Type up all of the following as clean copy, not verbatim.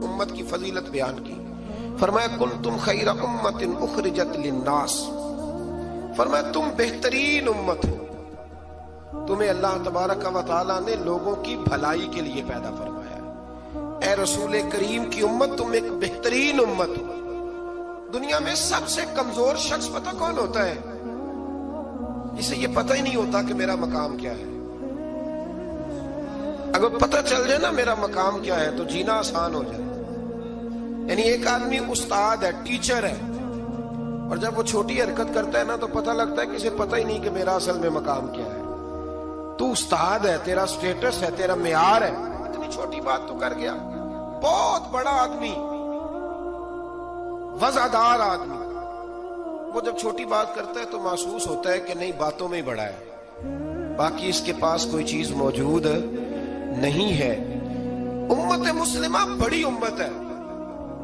امت کی فضیلت بیان کی. فرمایا کنتم خیر امت اخرجت للناس، فرمایا تم بہترین امت ہو، تمہیں اللہ تبارک و تعالیٰ نے لوگوں کی بھلائی کے لیے پیدا فرمایا ہے. اے رسول کریم کی امت تم ایک بہترین امت ہو. دنیا میں سب سے کمزور شخص پتہ کون ہوتا ہے؟ جسے یہ پتہ ہی نہیں ہوتا کہ میرا مقام کیا ہے. اگر پتہ چل جائے نا میرا مقام کیا ہے تو جینا آسان ہو جائے. یعنی ایک آدمی استاد ہے، ٹیچر ہے، اور جب وہ چھوٹی حرکت کرتا ہے نا تو پتہ لگتا ہے کہ اسے پتہ ہی نہیں کہ میرا اصل میں مقام کیا ہے. تو استاد ہے، تیرا سٹیٹس ہے، تیرا معیار ہے، اتنی چھوٹی بات تو کر گیا. بہت بڑا آدمی، وزعدار آدمی، وہ جب چھوٹی بات کرتا ہے تو محسوس ہوتا ہے کہ نہیں باتوں میں ہی بڑا ہے، باقی اس کے پاس کوئی چیز موجود نہیں ہے. امت مسلمہ بڑی امت ہے.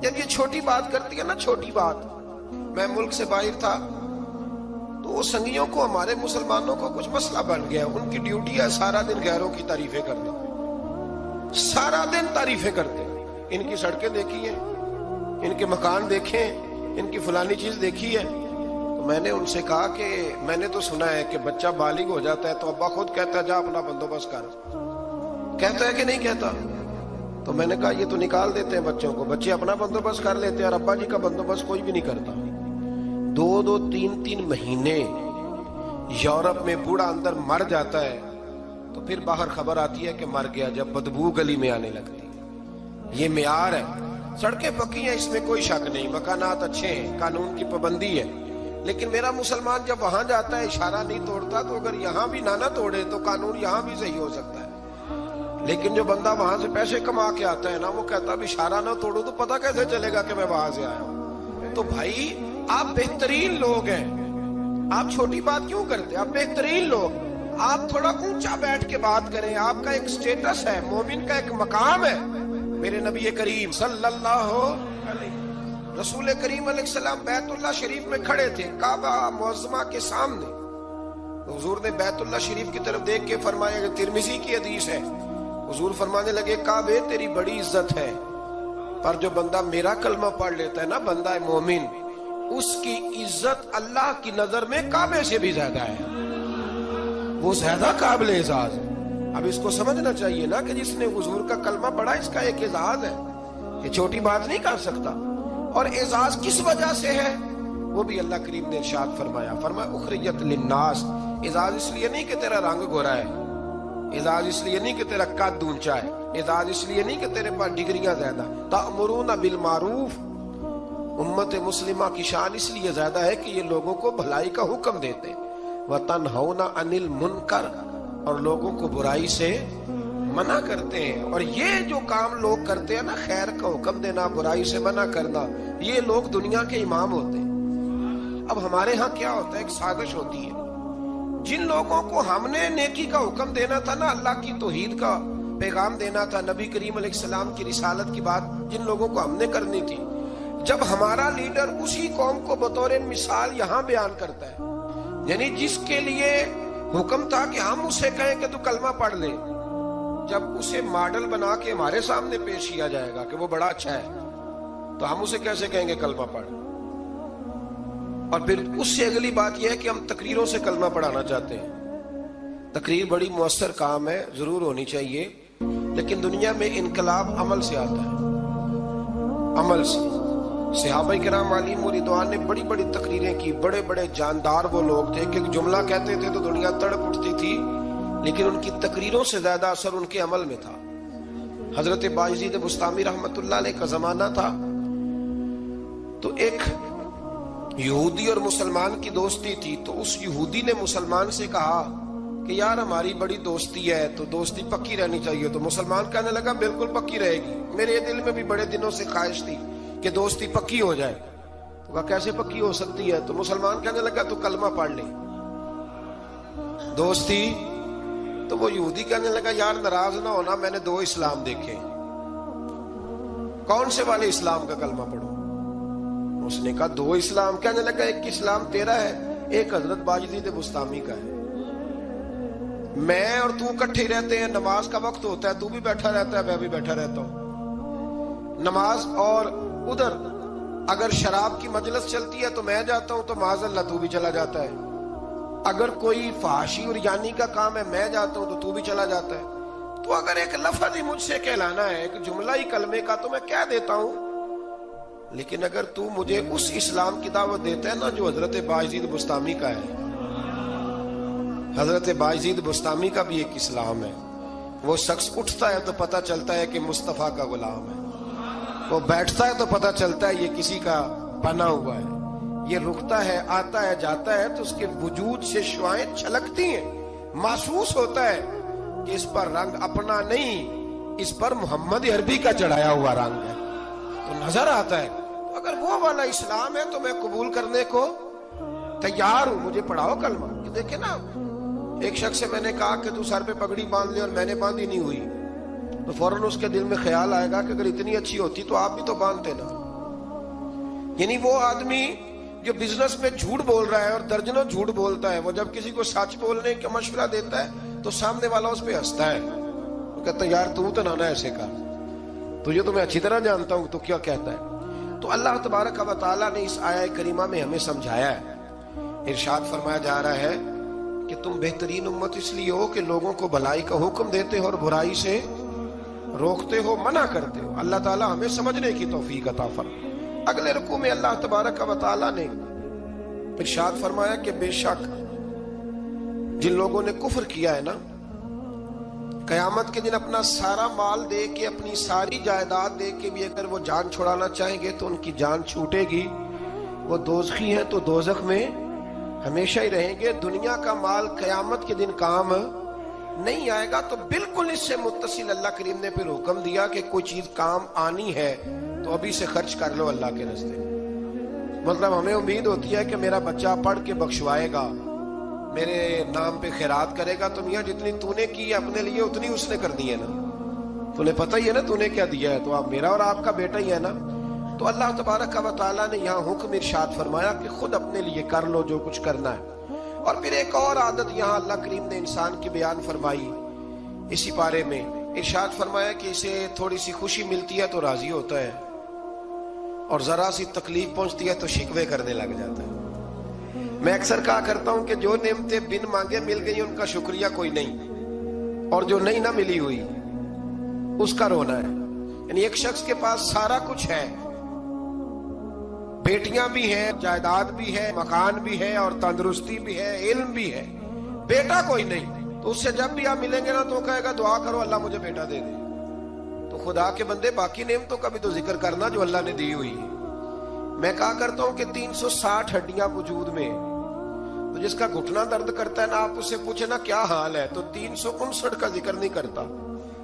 جب یہ چھوٹی بات کرتی ہے نا، چھوٹی بات، میں ملک سے باہر تھا تو وہ سنگیوں کو، ہمارے مسلمانوں کو کچھ مسئلہ بن گیا. ان کی ڈیوٹی ہے سارا دن غیروں کی تعریفیں کرنا، سارا دن تعریفیں کرتے. ان کی سڑکیں دیکھی ہیں، ان کے مکان دیکھیں، ان کی فلانی چیز دیکھی ہے. تو میں نے ان سے کہا کہ میں نے تو سنا ہے کہ بچہ بالغ ہو جاتا ہے تو ابا خود کہتا ہے جا اپنا بندوبست کر. کہتا ہے کہ نہیں کہتا؟ تو میں نے کہا یہ تو نکال دیتے ہیں بچوں کو، بچے اپنا بندوبست کر لیتے ہیں اور ابا جی کا بندوبست کوئی بھی نہیں کرتا. 2-2 3-3 مہینے یورپ میں بوڑھا اندر مر جاتا ہے تو پھر باہر خبر آتی ہے کہ مر گیا، جب بدبو گلی میں آنے لگتی. یہ معیار ہے. سڑکیں پکی ہیں، اس میں کوئی شک نہیں، مکانات اچھے ہیں، قانون کی پابندی ہے. لیکن میرا مسلمان جب وہاں جاتا ہے اشارہ نہیں توڑتا، تو اگر یہاں بھی نہ توڑے تو قانون یہاں بھی صحیح ہو سکتا ہے. لیکن جو بندہ وہاں سے پیسے کما کے آتا ہے نا، وہ کہتا ہے اشارہ نہ توڑو تو پتہ کیسے چلے گا کہ میں وہاں سے آیا ہوں. تو بھائی آپ بہترین لوگ ہیں، آپ چھوٹی بات کیوں کرتے؟ آپ بہترین لوگ، آپ تھوڑا اونچا بیٹھ کے بات کریں. آپ کا ایک سٹیٹس ہے، مومن کا ایک مقام ہے. میرے نبی کریم صلی اللہ علیہ، رسول کریم علیہ السلام بیت اللہ شریف میں کھڑے تھے، کعبہ معظمہ کے سامنے. حضور نے بیت اللہ شریف کی طرف دیکھ کے فرمایا کہ ترمذی کی حدیث ہے، حضور فرمانے لگے کعبے تیری بڑی عزت ہے، پر جو بندہ میرا کلمہ پڑھ لیتا ہے نا، بندہ مومن، اس کی عزت اللہ کی نظر میں کعبے سے بھی زیادہ ہے، وہ زیادہ قابل اعزاز ہے. اب اس کو سمجھنا چاہیے نا کہ جس نے حضور کا کلمہ پڑھا اس کا ایک اعزاز ہے، یہ چھوٹی بات نہیں کر سکتا. اور اعزاز کس وجہ سے ہے وہ بھی اللہ کریم نے ارشاد فرمایا. فرمایا اخرجت للناس، اعزاز اس لیے نہیں کہ تیرا رنگ گورا ہے، اعزاز اس لیے نہیں کہ تیرا قد اونچا ہے، اعزاز اس لیے نہیں کہ تیرے پاس ڈگریاں زیادہ. تأمرون بالمعروف، امت مسلمہ کی شان اس لیے زیادہ ہے کہ یہ لوگوں کو بھلائی کا حکم دیتے، وتنہون عن المنکر، اور لوگوں کو برائی سے منع کرتے ہیں. اور یہ جو کام لوگ کرتے ہیں نا، خیر کا حکم دینا، برائی سے منع کرنا، یہ لوگ دنیا کے امام ہوتے ہیں. اب ہمارے ہاں کیا ہوتا ہے، ایک سازش ہوتی ہے. جن لوگوں کو ہم نے نیکی کا حکم دینا تھا نا، اللہ کی توحید کا پیغام دینا تھا، نبی کریم علیہ السلام کی رسالت کی بات جن لوگوں کو ہم نے کرنی تھی، جب ہمارا لیڈر اسی قوم کو بطور مثال یہاں بیان کرتا ہے، یعنی جس کے لیے حکم تھا کہ ہم اسے کہیں کہ تو کلمہ پڑھ لے، جب اسے ماڈل بنا کے ہمارے سامنے پیش کیا جائے گا کہ وہ بڑا اچھا ہے، تو ہم اسے کیسے کہیں گے کلمہ پڑھ؟ اور پھر اس سے اگلی بات یہ ہے کہ ہم تقریروں سے کلمہ پڑھانا چاہتے ہیں. تقریر بڑی مؤثر کام ہے، ضرور ہونی چاہیے، لیکن دنیا میں انقلاب عمل سے آتا ہے، عمل سے. صحابہ کرام علیہم رضوان نے بڑی بڑی تقریریں کی، بڑے بڑے جاندار وہ لوگ تھے کہ ایک جملہ کہتے تھے تو دنیا تڑپ اٹھتی تھی، لیکن ان کی تقریروں سے زیادہ اثر ان کے عمل میں تھا. حضرت باجید بستامی رحمت اللہ علیہ کا زمانہ تھا، تو ایک یہودی اور مسلمان کی دوستی تھی. تو اس یہودی نے مسلمان سے کہا کہ یار ہماری بڑی دوستی ہے تو دوستی پکی رہنی چاہیے. تو مسلمان کہنے لگا بالکل پکی رہے گی، میرے دل میں بھی بڑے دنوں سے خواہش تھی کہ دوستی پکی ہو جائے. تو کہا کیسے پکی ہو سکتی ہے؟ تو مسلمان کہنے لگا تو کلمہ پڑھ لے دوستی. تو وہ یہودی کہنے لگا یار ناراض نہ ہونا، میں نے 2 اسلام دیکھے، کون سے والے اسلام کا کلمہ پڑھوں؟ اس نے کہا 2 اسلام. کہنے لگا ایک اسلام تیرا ہے، ایک حضرت باجید بستامی کا ہے. میں اور تو اکٹھے رہتے ہیں، نماز کا وقت ہوتا ہے تو بھی بیٹھا رہتا ہے، میں بھی بیٹھا رہتا ہوں، نماز اور ادھر اگر شراب کی مجلس چلتی ہے تو میں جاتا ہوں تو معاذ اللہ تو بھی چلا جاتا ہے. اگر کوئی فحاشی اور یانی کا کام ہے میں جاتا ہوں تو بھی چلا جاتا ہے. تو اگر ایک لفظ ہی مجھ سے کہلانا ہے، ایک جملہ ہی کلمے کا، تو میں کہہ دیتا ہوں. لیکن اگر تو مجھے اس اسلام کی دعوت دیتا ہے نا جو حضرت باعزید بستامی کا ہے، حضرت باعزید بستامی کا بھی ایک اسلام ہے. وہ شخص اٹھتا ہے تو پتہ چلتا ہے کہ مصطفیٰ کا غلام ہے، وہ بیٹھتا ہے تو پتہ چلتا ہے یہ کسی کا بنا ہوا ہے، یہ رکتا ہے، آتا ہے، جاتا ہے تو اس کے وجود سے شعائیں چھلکتی ہیں. محسوس ہوتا ہے کہ اس پر رنگ اپنا نہیں، اس پر محمد عربی کا چڑھایا ہوا رنگ ہے، تو نظر آتا ہے. تو اگر وہ والا اسلام ہے تو میں قبول کرنے کو تیار ہوں. مجھے پڑھاؤ کلمہ. کہ دیکھیں نا، ایک شخص سے میں نے کہا کہ تو سر پہ پگڑی باندھ لے، اور میں نے باندھی نہیں ہوئی، تو فوراً اس کے دل میں خیال آئے گا کہ اگر اتنی اچھی ہوتی تو آپ بھی تو باندھتے نا. یعنی وہ آدمی جو بزنس میں جھوٹ بول رہا ہے اور درجنوں جھوٹ بولتا ہے، وہ جب کسی کو سچ بولنے کا مشورہ دیتا ہے تو سامنے والا اس پہ ہنستا ہے، وہ کہتا ہے یار تو نہ ایسے کر، تجھے تو میں اچھی طرح جانتا ہوں تو کیا کہتا ہے. تو اللہ تبارک و تعالیٰ نے اس آیہ کریمہ میں ہمیں سمجھایا ہے. ارشاد فرمایا جا رہا ہے کہ تم بہترین امت اس لیے ہو کہ لوگوں کو بھلائی کا حکم دیتے ہو اور برائی سے روکتے ہو، منع کرتے ہو. اللہ تعالیٰ ہمیں سمجھنے کی توفیق عطا فرمائے. اگلے رکوع میں اللہ تبارک و تعالیٰ نے ارشاد فرمایا کہ بے شک جن لوگوں نے کفر کیا ہے نا، قیامت کے دن اپنا سارا مال دے کے، اپنی ساری جائیداد دے کے بھی اگر وہ جان چھڑانا چاہیں گے تو ان کی جان چھوٹے گی. وہ دوزخی ہیں تو دوزخ میں ہمیشہ ہی رہیں گے. دنیا کا مال قیامت کے دن کام نہیں آئے گا. تو بالکل اس سے متصل اللہ کریم نے پھر حکم دیا کہ کوئی چیز کام آنی ہے تو ابھی سے خرچ کر لو اللہ کے راستے. مطلب ہمیں امید ہوتی ہے کہ میرا بچہ پڑھ کے بخشوائے گا، میرے نام پہ خیرات کرے گا. تو میاں جتنی تو نے کی ہے اپنے لیے اتنی اس نے کر دی ہے نا. تمہیں پتہ ہی ہے نا تو نے کیا دیا ہے، تو آپ میرا اور آپ کا بیٹا ہی ہے نا. تو اللہ تبارک و تعالیٰ نے یہاں حکم ارشاد فرمایا کہ خود اپنے لیے کر لو جو کچھ کرنا ہے. اور پھر ایک اور عادت یہاں اللہ کریم نے انسان کی بیان فرمائی اسی پارے میں. ارشاد فرمایا کہ اسے تھوڑی سی خوشی ملتی ہے تو راضی ہوتا ہے، اور ذرا سی تکلیف پہنچتی ہے تو شکوے کرنے لگ جاتا ہے. میں اکثر کہا کرتا ہوں کہ جو نعمتیں بن مانگے مل گئی ان کا شکریہ کوئی نہیں، اور جو نہیں نہ ملی ہوئی اس کا رونا ہے. یعنی ایک شخص کے پاس سارا کچھ ہے، بیٹیاں بھی ہیں، جائیداد بھی ہے، مکان بھی ہے، اور تندرستی بھی ہے، علم بھی ہے، بیٹا کوئی نہیں، تو اس سے جب بھی آپ ملیں گے نا تو کہے گا دعا کرو اللہ مجھے بیٹا دے دے. تو خدا کے بندے باقی نعمتوں کا بھی تو ذکر کرنا جو اللہ نے دی ہوئی ہے. میں کہا کرتا ہوں کہ 360 ہڈیاں وجود میں، تو جس کا گھٹنا درد کرتا ہے نا آپ اس سے پوچھے نا کیا حال ہے، تو 359 کا ذکر نہیں کرتا.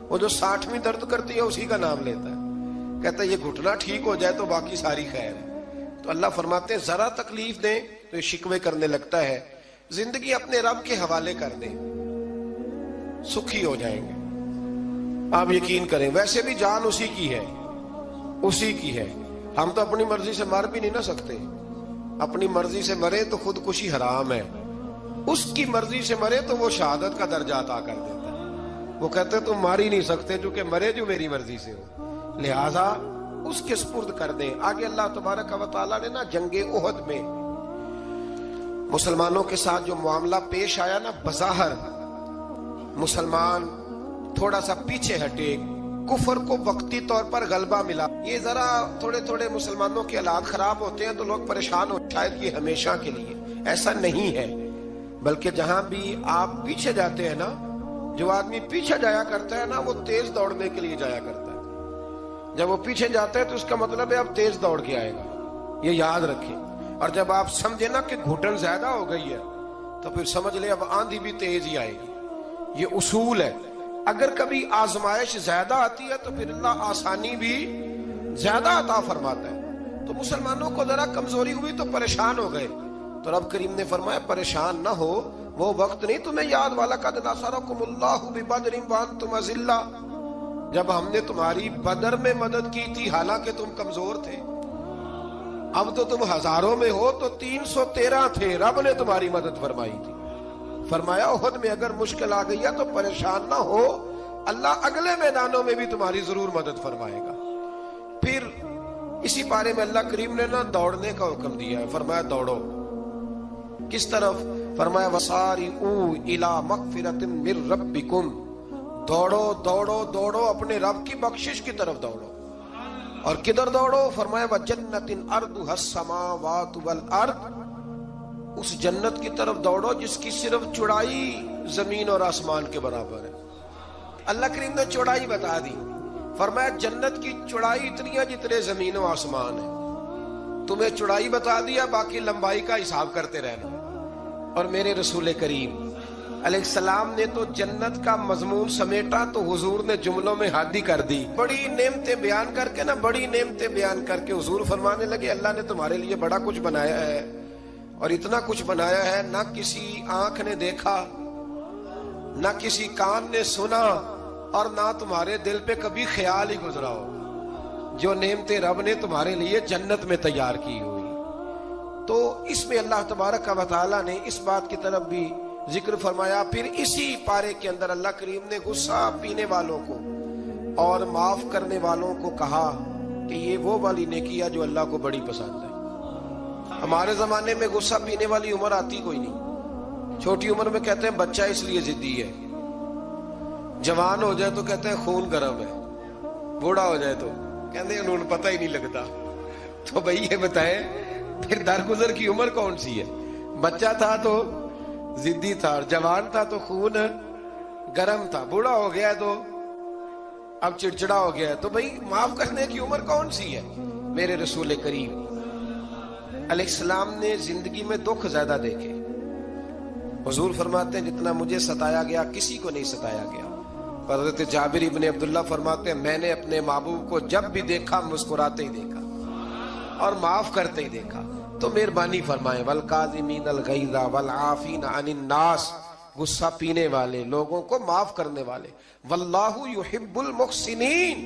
وہ جو 60ویں درد کرتی ہے اسی کا نام لیتا ہے، کہتا ہے یہ گھٹنا ٹھیک ہو جائے تو باقی ساری خیر ہے. تو اللہ فرماتے ہیں ذرا تکلیف دیں تو یہ شکوے کرنے لگتا ہے. زندگی اپنے رب کے حوالے کر دیں، سکھی ہو جائیں گے. آپ یقین کریں، ویسے بھی جان اسی کی ہے، اسی کی ہے. ہم تو اپنی مرضی سے مر بھی نہیں نہ سکتے. اپنی مرضی سے مرے تو خودکشی حرام ہے، اس کی مرضی سے مرے تو وہ شہادت کا درجہ عطا کر دیتا ہے. وہ کہتے ہیں تم مار ہی نہیں سکتے چونکہ مرے جو میری مرضی سے ہو، لہذا اس کے سپرد کر دیں. آگے اللہ تبارک و تعالیٰ نے نا جنگ احد میں مسلمانوں کے ساتھ جو معاملہ پیش آیا نا، بظاہر مسلمان تھوڑا سا پیچھے ہٹے، کفر کو وقتی طور پر غلبہ ملا. یہ ذرا تھوڑے تھوڑے مسلمانوں کے حالات خراب ہوتے ہیں تو لوگ پریشان ہو، شاید یہ ہمیشہ کے لیے. ایسا نہیں ہے، بلکہ جہاں بھی آپ پیچھے جاتے ہیں نا، جو آدمی پیچھے جایا کرتا ہے نا وہ تیز دوڑنے کے لیے جایا کرتا ہے. جب وہ پیچھے جاتا ہے تو اس کا مطلب ہے اب تیز دوڑ کے آئے گا، یہ یاد رکھیں. اور جب آپ سمجھے نا کہ گھٹن زیادہ ہو گئی ہے تو پھر سمجھ لیں اب آندھی بھی تیز ہی آئے گی. یہ اصول ہے. اگر کبھی آزمائش زیادہ آتی ہے تو پھر اللہ آسانی بھی زیادہ عطا فرماتا ہے. تو مسلمانوں کو ذرا کمزوری ہوئی تو پریشان ہو گئے. تو رب کریم نے فرمایا پریشان نہ ہو، وہ وقت نہیں تمہیں یاد والا قد نصرکم اللہ ببدر وانتم اذلہ، جب ہم نے تمہاری بدر میں مدد کی تھی حالانکہ تم کمزور تھے. اب تو تم ہزاروں میں ہو تو 313 تھے، رب نے تمہاری مدد فرمائی تھی. فرمایا احد میں اگر مشکل آ گئی ہے تو پریشان نہ ہو، اللہ اگلے میدانوں میں بھی تمہاری ضرور مدد فرمائے گا. پھر اسی پارے میں اللہ کریم نے نا دوڑنے کا حکم دیا ہے، فرمایا دوڑو. کس طرف؟ فرمایا وَسَارِعُوا إِلَىٰ مَغْفِرَةٍ مِّن رَبِّكُمْ، دوڑو دوڑو دوڑو اپنے رب کی بخشش کی طرف دوڑو. اور کدھر دوڑو؟ فرمایا وَجَنَّةٍ أَرْضُهَا السَّمَاوَاتُ وَالْأَرْضُ، اس جنت کی طرف دوڑو جس کی صرف چوڑائی زمین اور آسمان کے برابر ہے. اللہ کریم نے چوڑائی بتا دی، فرمایا جنت کی چوڑائی اتنی ہے جتنے زمین و آسمان ہے. تمہیں چوڑائی بتا دیا، باقی لمبائی کا حساب کرتے رہنا. اور میرے رسول کریم علیہ السلام نے تو جنت کا مضمون سمیٹا تو حضور نے جملوں میں حادی کر دی. بڑی نعمتیں بیان کر کے نا، بڑی نعمتیں بیان کر کے حضور فرمانے لگے اللہ نے تمہارے لیے بڑا کچھ بنایا ہے، اور اتنا کچھ بنایا ہے نہ کسی آنکھ نے دیکھا، نہ کسی کان نے سنا، اور نہ تمہارے دل پہ کبھی خیال ہی گزرا ہو. جو نعمتیں رب نے تمہارے لیے جنت میں تیار کی ہوئی. تو اس میں اللہ تبارک و تعالیٰ نے اس بات کی طرف بھی ذکر فرمایا. پھر اسی پارے کے اندر اللہ کریم نے غصہ پینے والوں کو اور معاف کرنے والوں کو کہا کہ یہ وہ والی نیکی ہے جو اللہ کو بڑی پسند ہے. ہمارے زمانے میں غصہ پینے والی عمر آتی کوئی نہیں. چھوٹی عمر میں کہتے ہیں بچہ اس لیے ضدی ہے، جوان ہو جائے تو کہتے ہیں خون گرم ہے، بوڑھا ہو جائے تو کہتے ہیں انہوں پتہ ہی نہیں لگتا. تو بھائی یہ بتائیں پھر درگزر کی عمر کون سی ہے؟ بچہ تھا تو ضدی تھا، اور جوان تھا تو خون گرم تھا، بوڑھا ہو گیا تو اب چڑچڑا ہو گیا. تو بھائی معاف کرنے کی عمر کون سی ہے؟ میرے رسول کریم علیہ السلام نے زندگی میں دکھ زیادہ دیکھے. حضور فرماتے ہیں جتنا مجھے ستایا گیا کسی کو نہیں ستایا گیا. حضرت جابر ابن عبداللہ فرماتے ہیں میں نے اپنے محبوب کو جب بھی دیکھا مسکراتے ہی دیکھا اور معاف کرتے ہی دیکھا. تو مہربانی فرمائیں والکاظمین الغیظ والعافین عن الناس، غصہ پینے والے، لوگوں کو معاف کرنے والے. واللہ یحب المحسنین،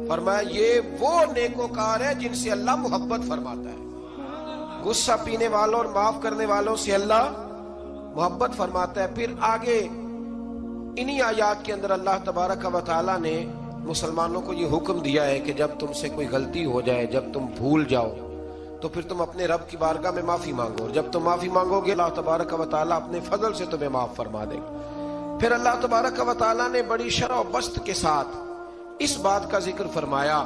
فرمایا یہ وہ نیکوکار ہے جن سے اللہ محبت فرماتا ہے. غصہ پینے والوں اور معاف کرنے والوں سے اللہ محبت فرماتا ہے. پھر آگے انہی آیات کے اندر اللہ تبارک و تعالیٰ نے مسلمانوں کو یہ حکم دیا ہے کہ جب تم سے کوئی غلطی ہو جائے، جب تم بھول جاؤ تو پھر تم اپنے رب کی بارگاہ میں معافی مانگو، اور جب تم معافی مانگو گے اللہ تبارک و تعالیٰ اپنے فضل سے تمہیں معاف فرما دے گا. پھر اللہ تبارک و تعالیٰ نے بڑی شرح و بسط کے ساتھ اس بات کا ذکر فرمایا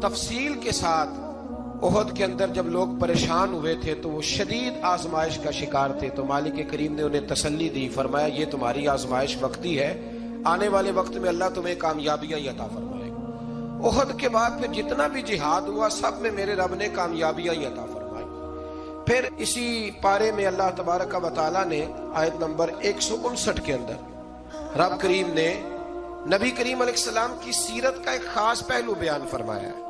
تفصیل کے ساتھ. احد کے اندر جب لوگ پریشان ہوئے تھے تو وہ شدید آزمائش کا شکار تھے، تو مالک کریم نے انہیں تسلی دی، فرمایا یہ تمہاری آزمائش وقتی ہے، آنے والے وقت میں اللہ تمہیں کامیابیاں عطا فرمائے گا. احد کے بعد پھر جتنا بھی جہاد ہوا سب میں میرے رب نے کامیابیاں عطا فرمائی. پھر اسی پارے میں اللہ تبارک و تعالیٰ نے آیت نمبر 159 کے اندر رب کریم نے نبی کریم علیہ السلام کی سیرت کا ایک خاص پہلو بیان فرمایا ہے.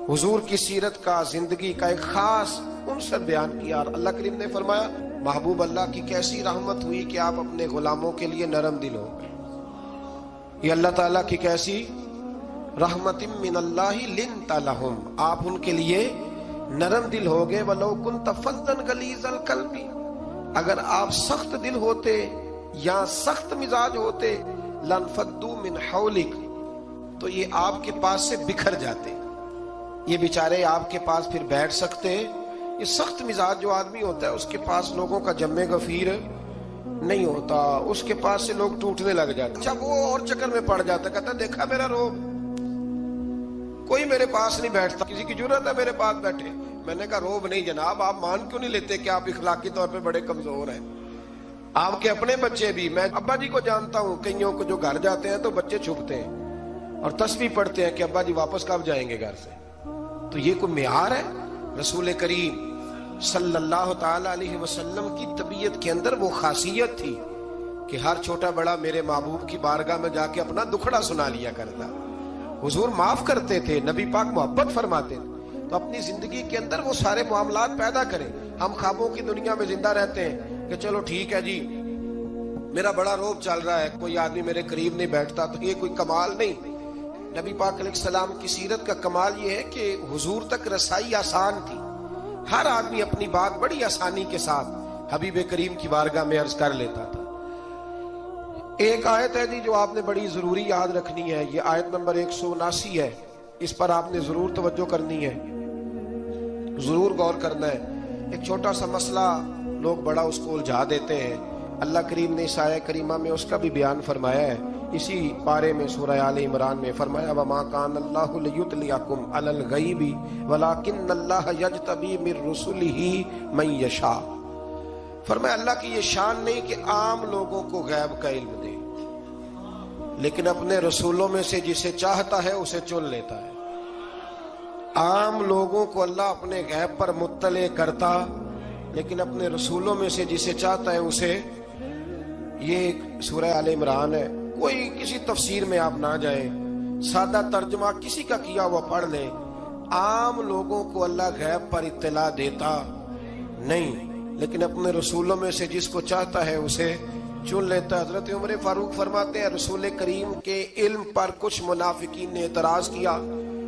حضور کی سیرت کا، زندگی کا ایک خاص عنصر بیان کیا. اور اللہ کریم نے فرمایا محبوب اللہ کی کیسی رحمت ہوئی کہ آپ اپنے غلاموں کے لیے نرم دل ہو گئے. یہ اللہ تعالیٰ کی کیسی رحمت من اللہ لنت لہم، آپ ان کے لیے نرم دل ہو گئے. وَلَوْ كُنْتَ فَظًّا غَلِيظَ الْقَلْبِ، اگر آپ سخت دل ہوتے یا سخت مزاج ہوتے، لَانْفَضُّوا مِنْ حَوْلِكَ، تو یہ آپ کے پاس سے بکھر جاتے، یہ بیچارے آپ کے پاس پھر بیٹھ سکتے. یہ سخت مزاج جو آدمی ہوتا ہے اس کے پاس لوگوں کا جم غفیر نہیں ہوتا، اس کے پاس سے لوگ ٹوٹنے لگ جاتے. اچھا وہ اور چکر میں پڑ جاتا، کہتا دیکھا میرا روب، کوئی میرے پاس نہیں بیٹھتا، کسی کی ضرورت ہے میرے پاس بیٹھے. میں نے کہا روب نہیں جناب، آپ مان کیوں نہیں لیتے کہ آپ اخلاقی طور پہ بڑے کمزور ہیں؟ آپ کے اپنے بچے بھی، میں ابا جی کو جانتا ہوں، کئیوں کو جو گھر جاتے ہیں تو بچے چھپتے ہیں اور تسبیح پڑھتے ہیں کہ ابا جی واپس کب جائیں گے گھر سے. تو یہ کوئی معیار ہے؟ رسول کریم صلی اللہ تعالی علیہ وسلم کی طبیعت کے اندر وہ خاصیت تھی کہ ہر چھوٹا بڑا میرے محبوب کی بارگاہ میں جا کے اپنا دکھڑا سنا لیا کرتا. حضور معاف کرتے تھے، نبی پاک محبت فرماتے تھے. تو اپنی زندگی کے اندر وہ سارے معاملات پیدا کریں. ہم خوابوں کی دنیا میں زندہ رہتے ہیں کہ چلو ٹھیک ہے جی میرا بڑا روب چل رہا ہے، کوئی آدمی میرے قریب نہیں بیٹھتا، تو یہ کوئی کمال نہیں. نبی پاک علیہ السلام کی سیرت کا کمال یہ ہے کہ حضور تک رسائی آسان تھی. ہر آدمی اپنی بات بڑی آسانی کے ساتھ حبیب کریم کی بارگاہ میں عرض کر لیتا تھا. ایک آیت ہے جی جو آپ نے بڑی ضروری یاد رکھنی ہے، یہ آیت نمبر 179 ہے. اس پر آپ نے ضرور توجہ کرنی ہے، ضرور غور کرنا ہے۔ ایک چھوٹا سا مسئلہ لوگ بڑا اس کو الجھا دیتے ہیں، اللہ کریم نے اس آیہ کریمہ میں اس کا بھی بیان فرمایا ہے۔ اسی پارے میں سورہ آل عمران میں فرمایا وَمَا كَانَ اللَّهُ لِيُطْلِعَكُمْ عَلَى الْغَيْبِ وَلَكِنَّ اللَّهَ يَجْتَبِي مِن رُّسُلِهِ مَن يَشَاءُ۔ فرمایا اللہ کی یہ شان نہیں کہ عام لوگوں کو غیب کا علم دے، لیکن اپنے رسولوں میں سے جسے چاہتا ہے اسے چن لیتا ہے۔ عام لوگوں کو اللہ اپنے غیب پر مطلع کرتا، لیکن اپنے رسولوں میں سے جسے چاہتا ہے اسے، یہ سورہ آل عمران ہے۔ کوئی کسی تفسیر میں آپ نہ جائیں، سادہ ترجمہ کسی کا کیا ہوا پڑھ لیں، عام لوگوں کو اللہ غیب پر اطلاع دیتا نہیں، لیکن اپنے رسولوں میں سے جس کو چاہتا ہے اسے چن لیتا۔ حضرت عمر فاروق فرماتے ہیں رسول کریم کے علم پر کچھ منافقین نے اعتراض کیا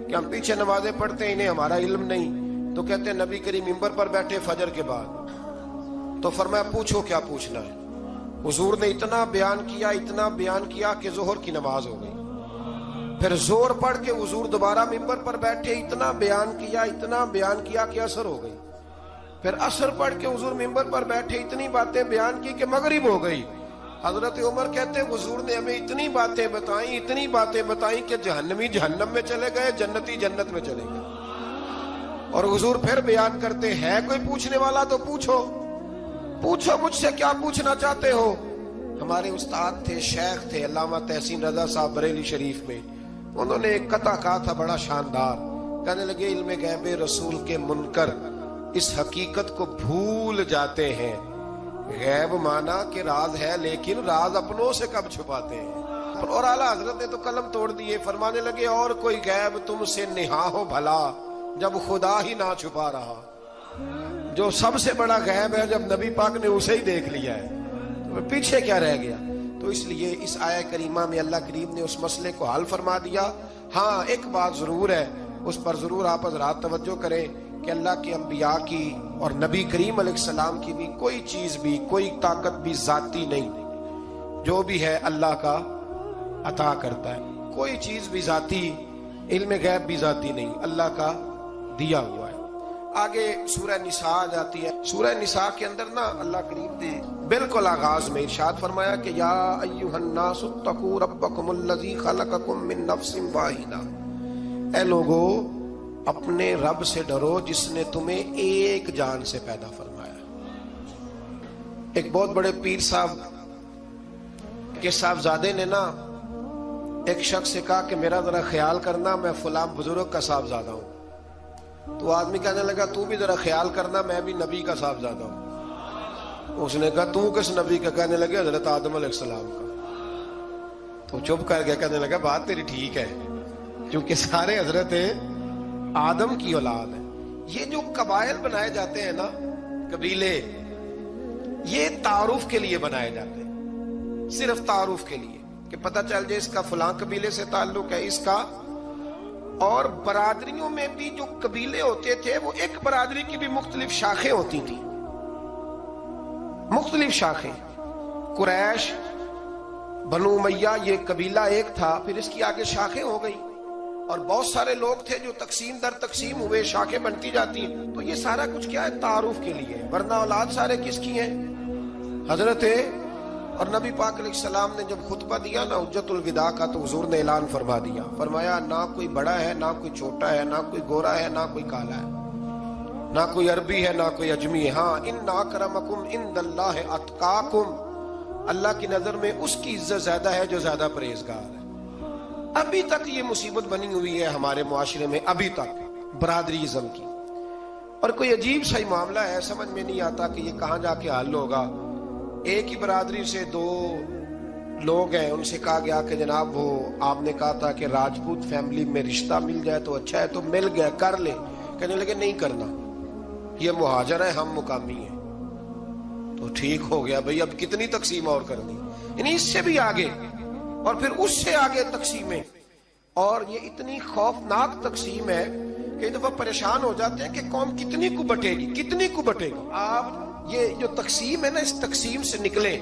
کہ ہم پیچھے نمازیں پڑھتے ہیں، انہیں ہمارا علم نہیں، تو کہتے ہیں نبی کریم منبر پر بیٹھے فجر کے بعد، تو فرمایا پوچھو کیا پوچھنا ہے۔ حضور نے اتنا بیان کیا کہ ظہر کی نماز ہو گئی، پھر زور پڑھ کے حضور دوبارہ منبر پر بیٹھے، اتنا بیان کیا کہ عصر ہو گئی، پھر عصر پڑھ کے حضور منبر پر بیٹھے، اتنی باتیں بیان کی کہ مغرب ہو گئی۔ حضرت عمر کہتے ہیں حضور نے ہمیں اتنی باتیں بتائیں کہ جہنمی جہنم میں چلے گئے، جنتی جنت میں چلے گئے۔ اور حضور پھر بیان کرتے ہے کوئی پوچھنے والا تو پوچھو مجھ سے کیا پوچھنا چاہتے ہو۔ ہمارے استاد تھے، شیخ تھے علامہ تحسین رضا صاحب بریلی شریف میں، انہوں نے ایک قطعہ کہا تھا بڑا شاندار، کہنے لگے علم غیب رسول کے منکر اس حقیقت کو بھول جاتے ہیں، غیب مانا کہ راز ہے لیکن راز اپنوں سے کب چھپاتے ہیں۔ اور اعلیٰ حضرت نے تو قلم توڑ دیے، فرمانے لگے اور کوئی غیب تم سے نہا ہو بھلا جب خدا ہی نہ چھپا رہا۔ جو سب سے بڑا غیب ہے جب نبی پاک نے اسے ہی دیکھ لیا ہے تو پیچھے کیا رہ گیا۔ تو اس لیے اس آیہ کریمہ میں اللہ کریم نے اس مسئلے کو حل فرما دیا۔ ہاں ایک بات ضرور ہے، اس پر ضرور آپ حضرات توجہ کریں کہ اللہ کے انبیاء کی اور نبی کریم علیہ السلام کی بھی کوئی چیز بھی، کوئی طاقت بھی ذاتی نہیں، جو بھی ہے اللہ کا عطا کرتا ہے، کوئی چیز بھی ذاتی، علم غیب بھی ذاتی نہیں، اللہ کا دیا ہوا ہے۔ آگے سورہ نساء آ جاتی ہے۔ سورہ نساء کے اندر نا اللہ کریم نے بالکل آغاز میں ارشاد فرمایا کہ یا ایھا الناس اتقوا ربکم الذی خلقکم من نفس واحدہ، اے لوگو اپنے رب سے ڈرو جس نے تمہیں ایک جان سے پیدا فرمایا۔ ایک بہت بڑے پیر صاحب کے صاحبزادے نے نا ایک شخص سے کہا کہ میرا ذرا خیال کرنا، میں فلاں بزرگ کا صاحبزادہ ہوں۔ تو آدمی کہنے لگا تو بھی ذرا خیال کرنا، میں بھی نبی کا صاحبزادہ ہوں۔ اس نے کہا تو کس نبی کا؟ کہنے لگے حضرت آدم علیہ السلام کا۔ تو چپ کر گیا، کہنے لگا بات تیری ٹھیک ہے، کیونکہ سارے حضرت آدم کی اولاد ہے۔ یہ جو قبائل بنائے جاتے ہیں نا، قبیلے، یہ تعارف کے لیے بنائے جاتے ہیں، صرف تعارف کے لیے کہ پتہ چل جائے اس کا فلاں قبیلے سے تعلق ہے، اس کا۔ اور برادریوں میں بھی جو قبیلے ہوتے تھے وہ ایک برادری کی بھی مختلف شاخیں ہوتی تھیں، مختلف شاخیں۔ قریش، بنو امیہ یہ قبیلہ ایک تھا، پھر اس کی آگے شاخیں ہو گئی، اور بہت سارے لوگ تھے جو تقسیم در تقسیم ہوئے، شاخیں بنتی جاتی ہیں۔ تو یہ سارا کچھ کیا ہے؟ تعارف کے لیے، ورنہ اولاد سارے کس کی ہیں؟ حضرت۔ اور نبی پاک علیہ السلام نے جب خطبہ دیا نا حجت الوداع کا، تو حضور نے اعلان فرما دیا، فرمایا نہ کوئی بڑا ہے، نہ کوئی چھوٹا ہے، نہ کوئی گورا ہے، نہ کوئی کالا ہے، نہ کوئی عربی ہے، نہ کوئی اجمی ہے۔ ہاں ان اکرمکم عند اللہ اتقاکم، اللہ کی نظر میں اس کی عزت زیادہ ہے جو زیادہ پرہیزگار ہے۔ ابھی تک یہ مصیبت بنی ہوئی ہے ہمارے معاشرے میں، ابھی تک برادریزم کی، اور کوئی عجیب سا ہی معاملہ ہے، سمجھ میں نہیں آتا کہ یہ کہاں جا کے حل ہوگا۔ ایک ہی برادری سے دو لوگ ہیں، ان سے کہا گیا کہ جناب وہ آپ نے کہا تھا کہ راجپوت فیملی میں رشتہ مل جائے تو اچھا ہے، تو مل گیا، کر لے۔ کہنے لگے نہیں کرنا، یہ مہاجر ہے، ہم مقامی ہیں۔ تو ٹھیک ہو گیا بھئی، اب کتنی تقسیم اور کرنی، یعنی اس سے بھی آگے، اور پھر اس سے آگے تقسیمیں، اور یہ اتنی خوفناک تقسیم ہے کہ دفعہ پریشان ہو جاتے ہیں کہ قوم کتنی کو بٹے گی، کتنی کو بٹے گی۔ آپ یہ جو تقسیم ہے نا، اس تقسیم سے نکلیں۔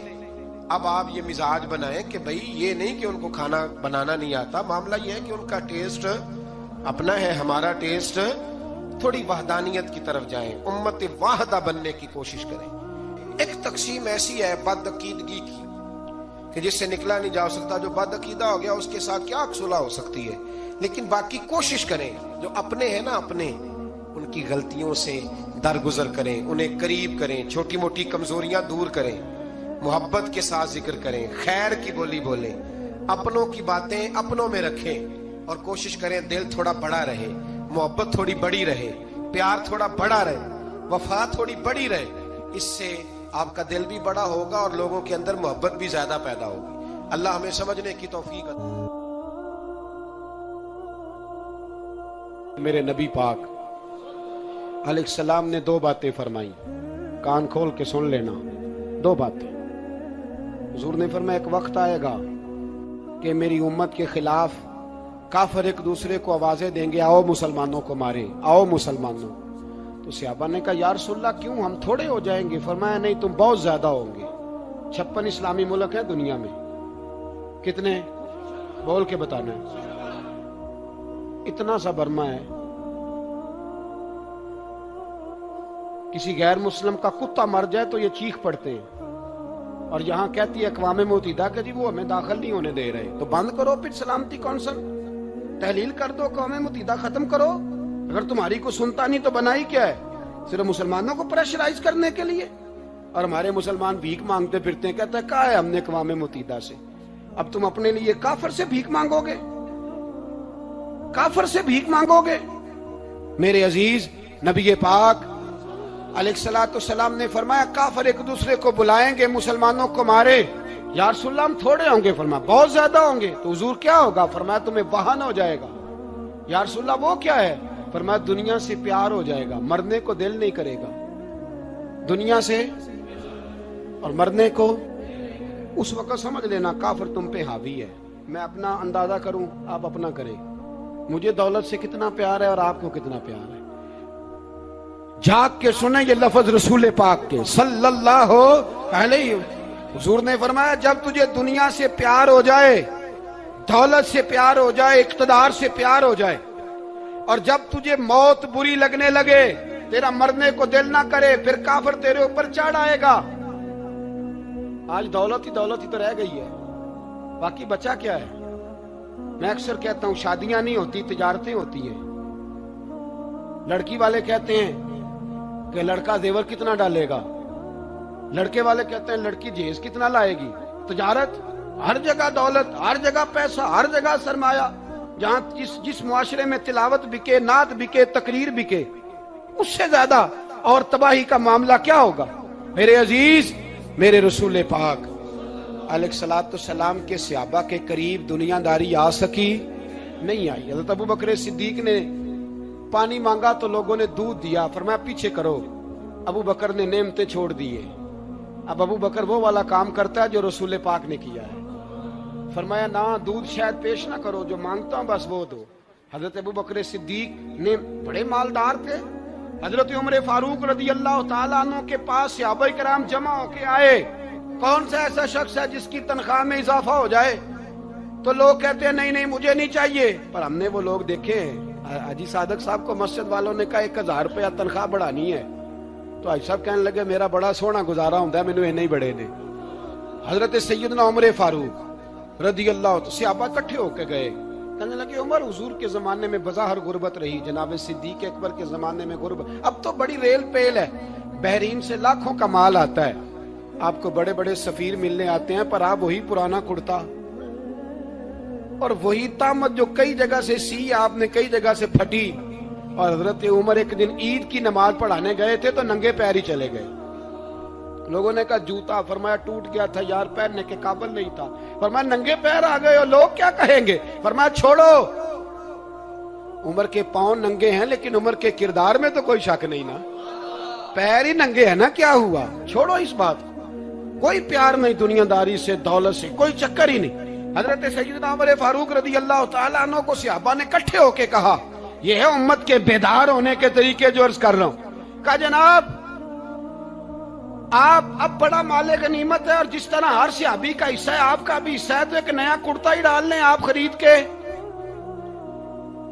اب آپ یہ مزاج بنائیں کہ بھئی یہ نہیں کہ ان کو کھانا بنانا نہیں آتا، معاملہ یہ ہے کہ ان کا ٹیسٹ اپنا ہے ہمارا ٹیسٹ، تھوڑی وحدانیت کی طرف جائیں، امت واحدہ بننے کی کوشش کریں۔ ایک تقسیم ایسی ہے بد عقیدگی کی کہ جس سے نکلا نہیں جا سکتا، جو بد عقیدہ ہو گیا اس کے ساتھ کیا صلح ہو سکتی ہے، لیکن باقی کوشش کریں، جو اپنے ہیں نا اپنے، ان کی غلطیوں سے درگزر کریں، انہیں قریب کریں، چھوٹی موٹی کمزوریاں دور کریں، محبت کے ساتھ ذکر کریں، خیر کی بولی بولیں، اپنوں کی باتیں اپنوں میں رکھیں، اور کوشش کریں دل تھوڑا بڑا رہے، محبت تھوڑی بڑی رہے، پیار تھوڑا بڑا رہے، وفا تھوڑی بڑی رہے۔ اس سے آپ کا دل بھی بڑا ہوگا اور لوگوں کے اندر محبت بھی زیادہ پیدا ہوگی۔ اللہ ہمیں سمجھنے کی توفیق عطا۔ میرے نبی پاک علیہ السلام نے دو باتیں فرمائی، کان کھول کے سن لینا، دو باتیں۔ حضور نے فرمایا ایک وقت آئے گا کہ میری امت کے خلاف کافر ایک دوسرے کو آوازیں دیں گے، آؤ مسلمانوں کو مارے، آؤ مسلمانوں۔ تو صحابہ نے کہا یا رسول اللہ کیوں، ہم تھوڑے ہو جائیں گے؟ فرمایا نہیں، تم بہت زیادہ ہوں گے۔ 56 اسلامی ملک ہے دنیا میں، کتنے بول کے بتانا ہے؟ اتنا سا برما ہے، کسی غیر مسلم کا کتا مر جائے تو یہ چیخ پڑتے ہیں، اور یہاں کہتی ہے اقوام متحدہ کہ جی وہ ہمیں داخل نہیں ہونے دے رہے، تو بند کرو پھر سلامتی کونسل، تحلیل کر دو، اقوام متحدہ ختم کرو۔ اگر تمہاری کو سنتا نہیں تو بنائی کیا ہے؟ صرف مسلمانوں کو پریشرائز کرنے کے لیے۔ اور ہمارے مسلمان بھیک مانگتے پھرتے ہیں، کہتا ہے کہا ہے ہم نے اقوام متحدہ سے، اب تم اپنے لیے کافر سے بھیک مانگو گے، کافر سے بھیک مانگو گے؟ میرے عزیز نبی پاک علیہ الصلوۃ والسلام نے فرمایا کافر ایک دوسرے کو بلائیں گے مسلمانوں کو مارے، یا رسول اللہ ہم تھوڑے ہوں گے؟ فرمایا بہت زیادہ ہوں گے۔ تو حضور کیا ہوگا؟ فرمایا تمہیں وہن ہو جائے گا۔ یا رسول اللہ وہ کیا ہے؟ فرمایا دنیا سے پیار ہو جائے گا، مرنے کو دل نہیں کرے گا، دنیا سے اور مرنے کو۔ اس وقت سمجھ لینا کافر تم پہ حاوی ہے۔ میں اپنا اندازہ کروں، آپ اپنا کریں، مجھے دولت سے کتنا پیار ہے اور آپ کو کتنا پیار ہے۔ جھاگ کے سنیں یہ لفظ رسول پاک کے صلی اللہ علیہ وسلم۔ حضور نے فرمایا جب تجھے دنیا سے پیار ہو جائے، دولت سے پیار ہو جائے، اقتدار سے پیار ہو جائے، اور جب تجھے موت بری لگنے لگے، تیرا مرنے کو دل نہ کرے، پھر کافر تیرے اوپر چڑھ آئے گا۔ آج دولت ہی تو رہ گئی ہے، باقی بچا کیا ہے؟ میں اکثر کہتا ہوں شادیاں نہیں ہوتی، تجارتیں ہوتی ہیں۔ لڑکی والے کہتے ہیں کہ لڑکا زیور کتنا ڈالے گا، لڑکے والے کہتے ہیں لڑکی جہیز کتنا لائے گی۔ تجارت، ہر جگہ دولت، ہر جگہ پیسہ، ہر جگہ سرمایہ۔ جہاں جس معاشرے میں تلاوت بکے، نعت بکے، تقریر بکے، اس سے زیادہ اور تباہی کا معاملہ کیا ہوگا؟ میرے عزیز، میرے رسول پاک علیہ الصلوۃ والسلام کے صحابہ کے قریب دنیا داری آ سکی نہیں آئی۔ حضرت ابو بکر صدیق نے پانی مانگا تو لوگوں نے دودھ دیا، فرمایا پیچھے کرو۔ ابو بکر نے نعمتیں چھوڑ دیے۔ اب ابو بکر وہ والا کام کرتا ہے جو رسول پاک نے کیا ہے، فرمایا نہ دودھ شاید پیش نہ کرو، جو مانگتا ہوں بس وہ دو۔ حضرت ابو بکر صدیق نے بڑے مالدار تھے۔ حضرت عمر فاروق رضی اللہ تعالیٰ عنہ کے پاس صحابہ کرام جمع ہو کے آئے، کون سا ایسا شخص ہے جس کی تنخواہ میں اضافہ ہو جائے؟ تو لوگ کہتے ہیں نہیں مجھے نہیں چاہیے، پر ہم نے وہ لوگ دیکھے ہیں۔ حاجی صادق صاحب کو مسجد والوں نے کہا 1000 روپیہ تنخواہ بڑھانی ہے، تو حاج صاحب کہنے لگے میرا بڑا سونا گزارا ہوتا ہے، مینوں نہیں بڑے نے۔ حضرت سیدنا عمر فاروق رضی اللہ عنہ صحابہ اکٹھے ہو کے گئے، کہنے لگے عمر حضور کے زمانے میں بظاہر غربت رہی، جناب صدیق اکبر کے زمانے میں غربت، اب تو بڑی ریل پیل ہے، بحرین سے لاکھوں کا مال آتا ہے، آپ کو بڑے بڑے سفیر ملنے آتے ہیں، پر آپ وہی پرانا کرتا اور وہی تامت جو کئی جگہ سے سی آپ نے کئی جگہ سے پھٹی۔ اور حضرت عمر ایک دن عید کی نماز پڑھانے گئے تھے تو ننگے پیر ہی چلے گئے۔ لوگوں نے کہا جوتا، فرمایا ٹوٹ گیا تھا یار، پہننے کے قابل نہیں تھا۔ فرمایا ننگے پیر آ گئے ہو، لوگ کیا کہیں گے؟ فرمایا چھوڑو، عمر کے پاؤں ننگے ہیں لیکن عمر کے کردار میں تو کوئی شک نہیں نا، پیر ہی ننگے ہیں نا، کیا ہوا؟ چھوڑو اس بات کو، کوئی پیار نہیں دنیا داری سے، دولت سے، کوئی چکر ہی نہیں۔ حضرت سیدنا عمر فاروق رضی اللہ تعالیٰ عنہ کو صحابہ نے اکٹھے ہو کے کہا، یہ ہے امت کے بیدار ہونے کے طریقے جو عرض کر رہا ہوں۔ کہا جناب آپ اب بڑا مال غنیمت ہے، اور جس طرح ہر صحابی کا حصہ ہے آپ کا بھی حصہ ہے، تو ایک نیا کرتا ہی ڈال لیں آپ خرید کے۔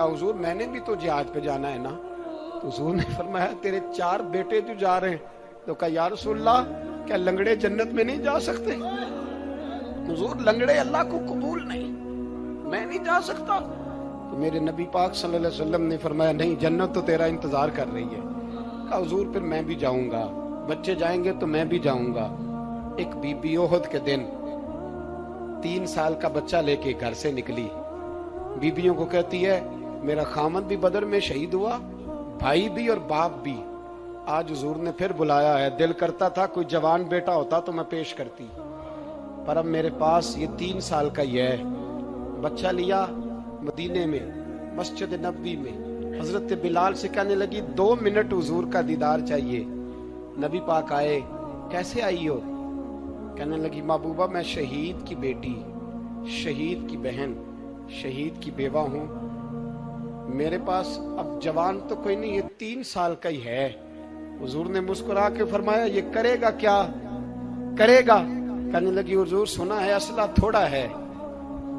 کہا حضور میں نے بھی تو جہاد پہ جانا ہے نا. تو حضور نے فرمایا تیرے 4 بیٹے جو جا رہے ہیں. تو کہا یا رسول اللہ کیا لنگڑے جنت میں نہیں جا سکتے؟ حضور لنگڑے اللہ کو قبول نہیں، میں نہیں جا سکتا. تو میرے نبی پاک صلی اللہ علیہ وسلم نے فرمایا نہیں، جنت تو تیرا انتظار کر رہی ہے. کہا حضور پھر میں بھی جاؤں گا، بچے جائیں گے تو میں بھی جاؤں گا. ایک بی بی احد کے دن 3 سال کا بچہ لے کے گھر سے نکلی. بیبیوں کو کہتی ہے میرا خامد بھی بدر میں شہید ہوا، بھائی بھی اور باپ بھی. آج حضور نے پھر بلایا ہے. دل کرتا تھا کوئی جوان بیٹا ہوتا تو میں پیش کرتی، پر اب میرے پاس یہ 3 سال کا ہی ہے. بچہ لیا مدینے میں مسجد نبوی میں. حضرت بلال سے کہنے لگی 2 منٹ حضور کا دیدار چاہیے. نبی پاک آئے. کیسے آئی ہو؟ کہنے لگی محبوبہ میں شہید کی بیٹی، شہید کی بہن، شہید کی بیوہ ہوں. میرے پاس اب جوان تو کوئی نہیں، یہ 3 سال کا ہی ہے. حضور نے مسکرا کے فرمایا یہ کرے گا کیا؟ کرے گا. کہنے لگی حضور سنا ہے اسلحہ تھوڑا ہے،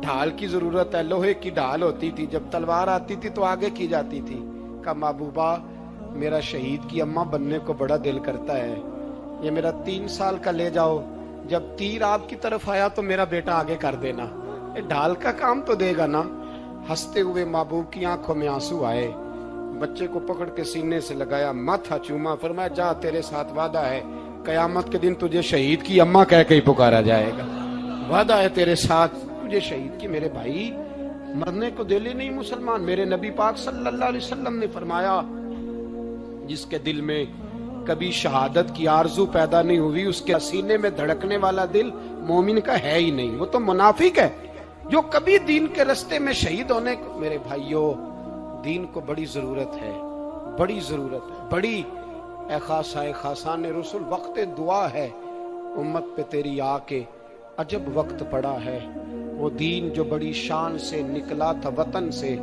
ڈھال کی ضرورت ہے. لوہے کی ڈھال ہوتی تھی، جب تلوار آتی تھی تو آگے کی جاتی تھی. کہا محبوبہ میرا شہید کی اماں بننے کو بڑا دل کرتا ہے، یہ میرا 3 سال کا لے جاؤ، جب تیر آپ کی طرف آیا تو میرا بیٹا آگے کر دینا، یہ ڈھال کا کام تو دے گا نا. ہنستے ہوئے محبوب کی آنکھوں میں آنسو آئے. بچے کو پکڑ کے سینے سے لگایا، ماتھا چوما، فرمایا جا تیرے ساتھ وعدہ ہے قیامت کے دن تجھے شہید کی اماں کہہ کے ہی پکارا جائے گا. وعدہ ہے تیرے ساتھ تجھے شہید کی. میرے بھائی مرنے کو دل ہی نہیں مسلمان. میرے نبی پاک صلی اللہ علیہ وسلم نے فرمایا جس کے دل میں کبھی شہادت کی آرزو پیدا نہیں ہوئی اس کے سینے میں دھڑکنے والا دل مومن کا ہے ہی نہیں، وہ تو منافق ہے. جو کبھی دین کے رستے میں شہید ہونے کو، میرے بھائیوں دین کو بڑی ضرورت ہے، بڑی ضرورت ہے، بڑی. اے خاصائے خاصان رسول وقت دعا ہے، امت پہ تیری آ کے عجب وقت پڑا ہے. وہ دین جو بڑی شان سے نکلا تھا وطن سے،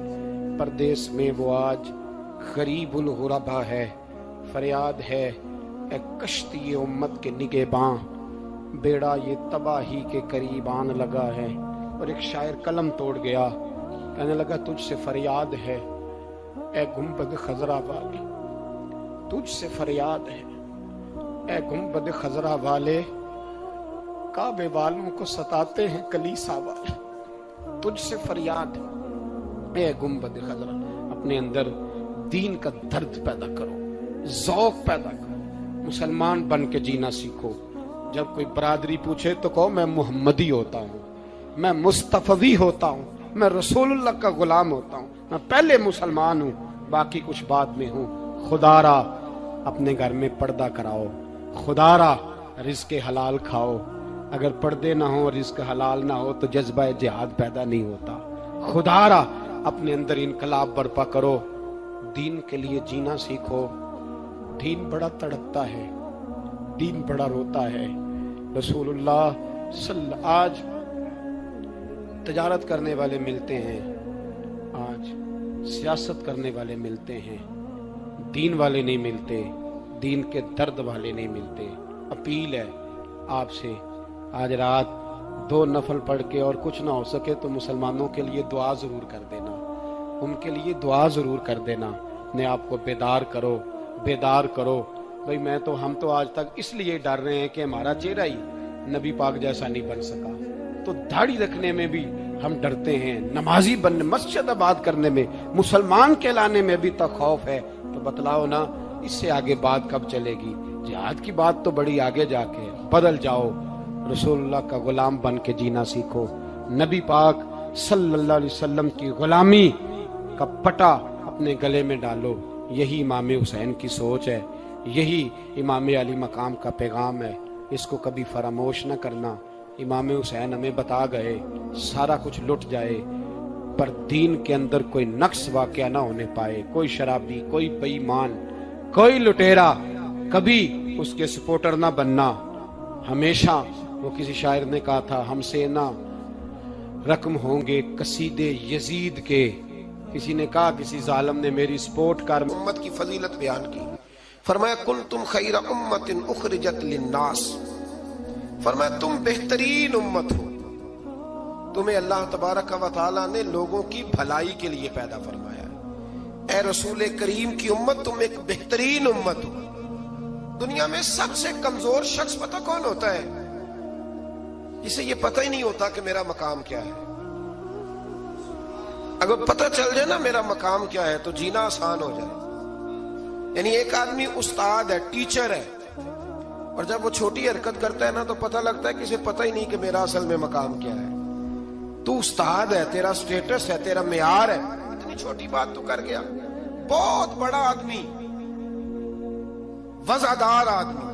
پردیس میں وہ آج غریب الغربا ہے. فریاد ہے اے کشتی امت کے نگہباں، بیڑا یہ تباہی کے قریب آن لگا ہے. اور ایک شاعر قلم توڑ گیا، کہنے لگا تجھ سے فریاد ہے اے گنبد خضرا والے، تجھ سے فریاد ہے اے گنبد خضرا والے، کعبے والوں کو ستاتے ہیں کلیسا والے. تجھ سے فریاد ہے اے گنبد خضرا. اپنے اندر دین کا درد پیدا کرو، ذوق پیدا کرو، مسلمان بن کے جینا سیکھو. جب کوئی برادری پوچھے تو کہو میں محمدی ہوتا ہوں، میں مصطفی ہوتا ہوں، میں رسول اللہ کا غلام ہوتا ہوں، میں پہلے مسلمان ہوں باقی کچھ بعد میں ہوں. خدا را اپنے گھر میں پردہ کراؤ، خدا را رزق حلال کھاؤ. اگر پردے نہ ہو، رزق حلال نہ ہو تو جذبہ جہاد پیدا نہیں ہوتا. خدا را اپنے اندر انقلاب برپا کرو، دین کے لیے جینا سیکھو. دین بڑا تڑپتا ہے، دین بڑا روتا ہے. رسول اللہ آج تجارت کرنے والے ملتے ہیں، آج سیاست کرنے والے ملتے ہیں، دین والے نہیں ملتے، دین کے درد والے نہیں ملتے. اپیل ہے آپ سے آج رات 2 نفل پڑھ کے اور کچھ نہ ہو سکے تو مسلمانوں کے لیے دعا ضرور کر دینا، ان کے لیے دعا ضرور کر دینا. اپنے آپ کو بیدار کرو، بیدار کرو. بھئی ہم تو آج تک اس لیے ڈر رہے ہیں کہ ہمارا چہرہ ہی نبی پاک جیسا نہیں بن سکا، تو داڑھی رکھنے میں بھی ہم ڈرتے ہیں، نمازی بننے، مسجد آباد کرنے میں، مسلمان کہلانے میں بھی تک خوف ہے. تو بتلاؤ نا اس سے آگے بات کب چلے گی؟ جہاد کی بات تو بڑی آگے جا کے. بدل جاؤ، رسول اللہ کا غلام بن کے جینا سیکھو. نبی پاک صلی اللہ علیہ وسلم کی غلامی کا پٹا اپنے گلے میں ڈالو. یہی امام حسین کی سوچ ہے، یہی امام علی مقام کا پیغام ہے. اس کو کبھی فراموش نہ کرنا. امام حسین ہمیں بتا گئے سارا کچھ لٹ جائے پر دین کے اندر کوئی نقص واقعہ نہ ہونے پائے. کوئی شرابی، کوئی بے ایمان، کوئی لٹیرا کبھی اس کے سپورٹر نہ بننا. ہمیشہ وہ کسی شاعر نے کہا تھا ہم سے نہ رقم ہوں گے قصیدے یزید کے. کسی نے کہا کسی ظالم نے میری سپورٹ کر امت کی فضیلت بیان کی. فرمایا کنتم خیر امت اخرجت للناس، فرمایا تم بہترین امت ہو، تمہیں اللہ تبارک و تعالی نے لوگوں کی بھلائی کے لیے پیدا فرمایا ہے. اے رسول کریم کی امت تم ایک بہترین امت ہو. دنیا میں سب سے کمزور شخص پتہ کون ہوتا ہے؟ جسے یہ پتہ ہی نہیں ہوتا کہ میرا مقام کیا ہے. اگر پتہ چل جائے نا میرا مقام کیا ہے تو جینا آسان ہو جائے. یعنی ایک آدمی استاد ہے، ٹیچر ہے، اور جب وہ چھوٹی حرکت کرتا ہے نا تو پتہ لگتا ہے کہ اسے پتہ ہی نہیں کہ میرا اصل میں مقام کیا ہے. تو استاد ہے، تیرا سٹیٹس ہے، تیرا معیار ہے، اتنی چھوٹی بات تو کر گیا. بہت بڑا آدمی، وزعدار آدمی،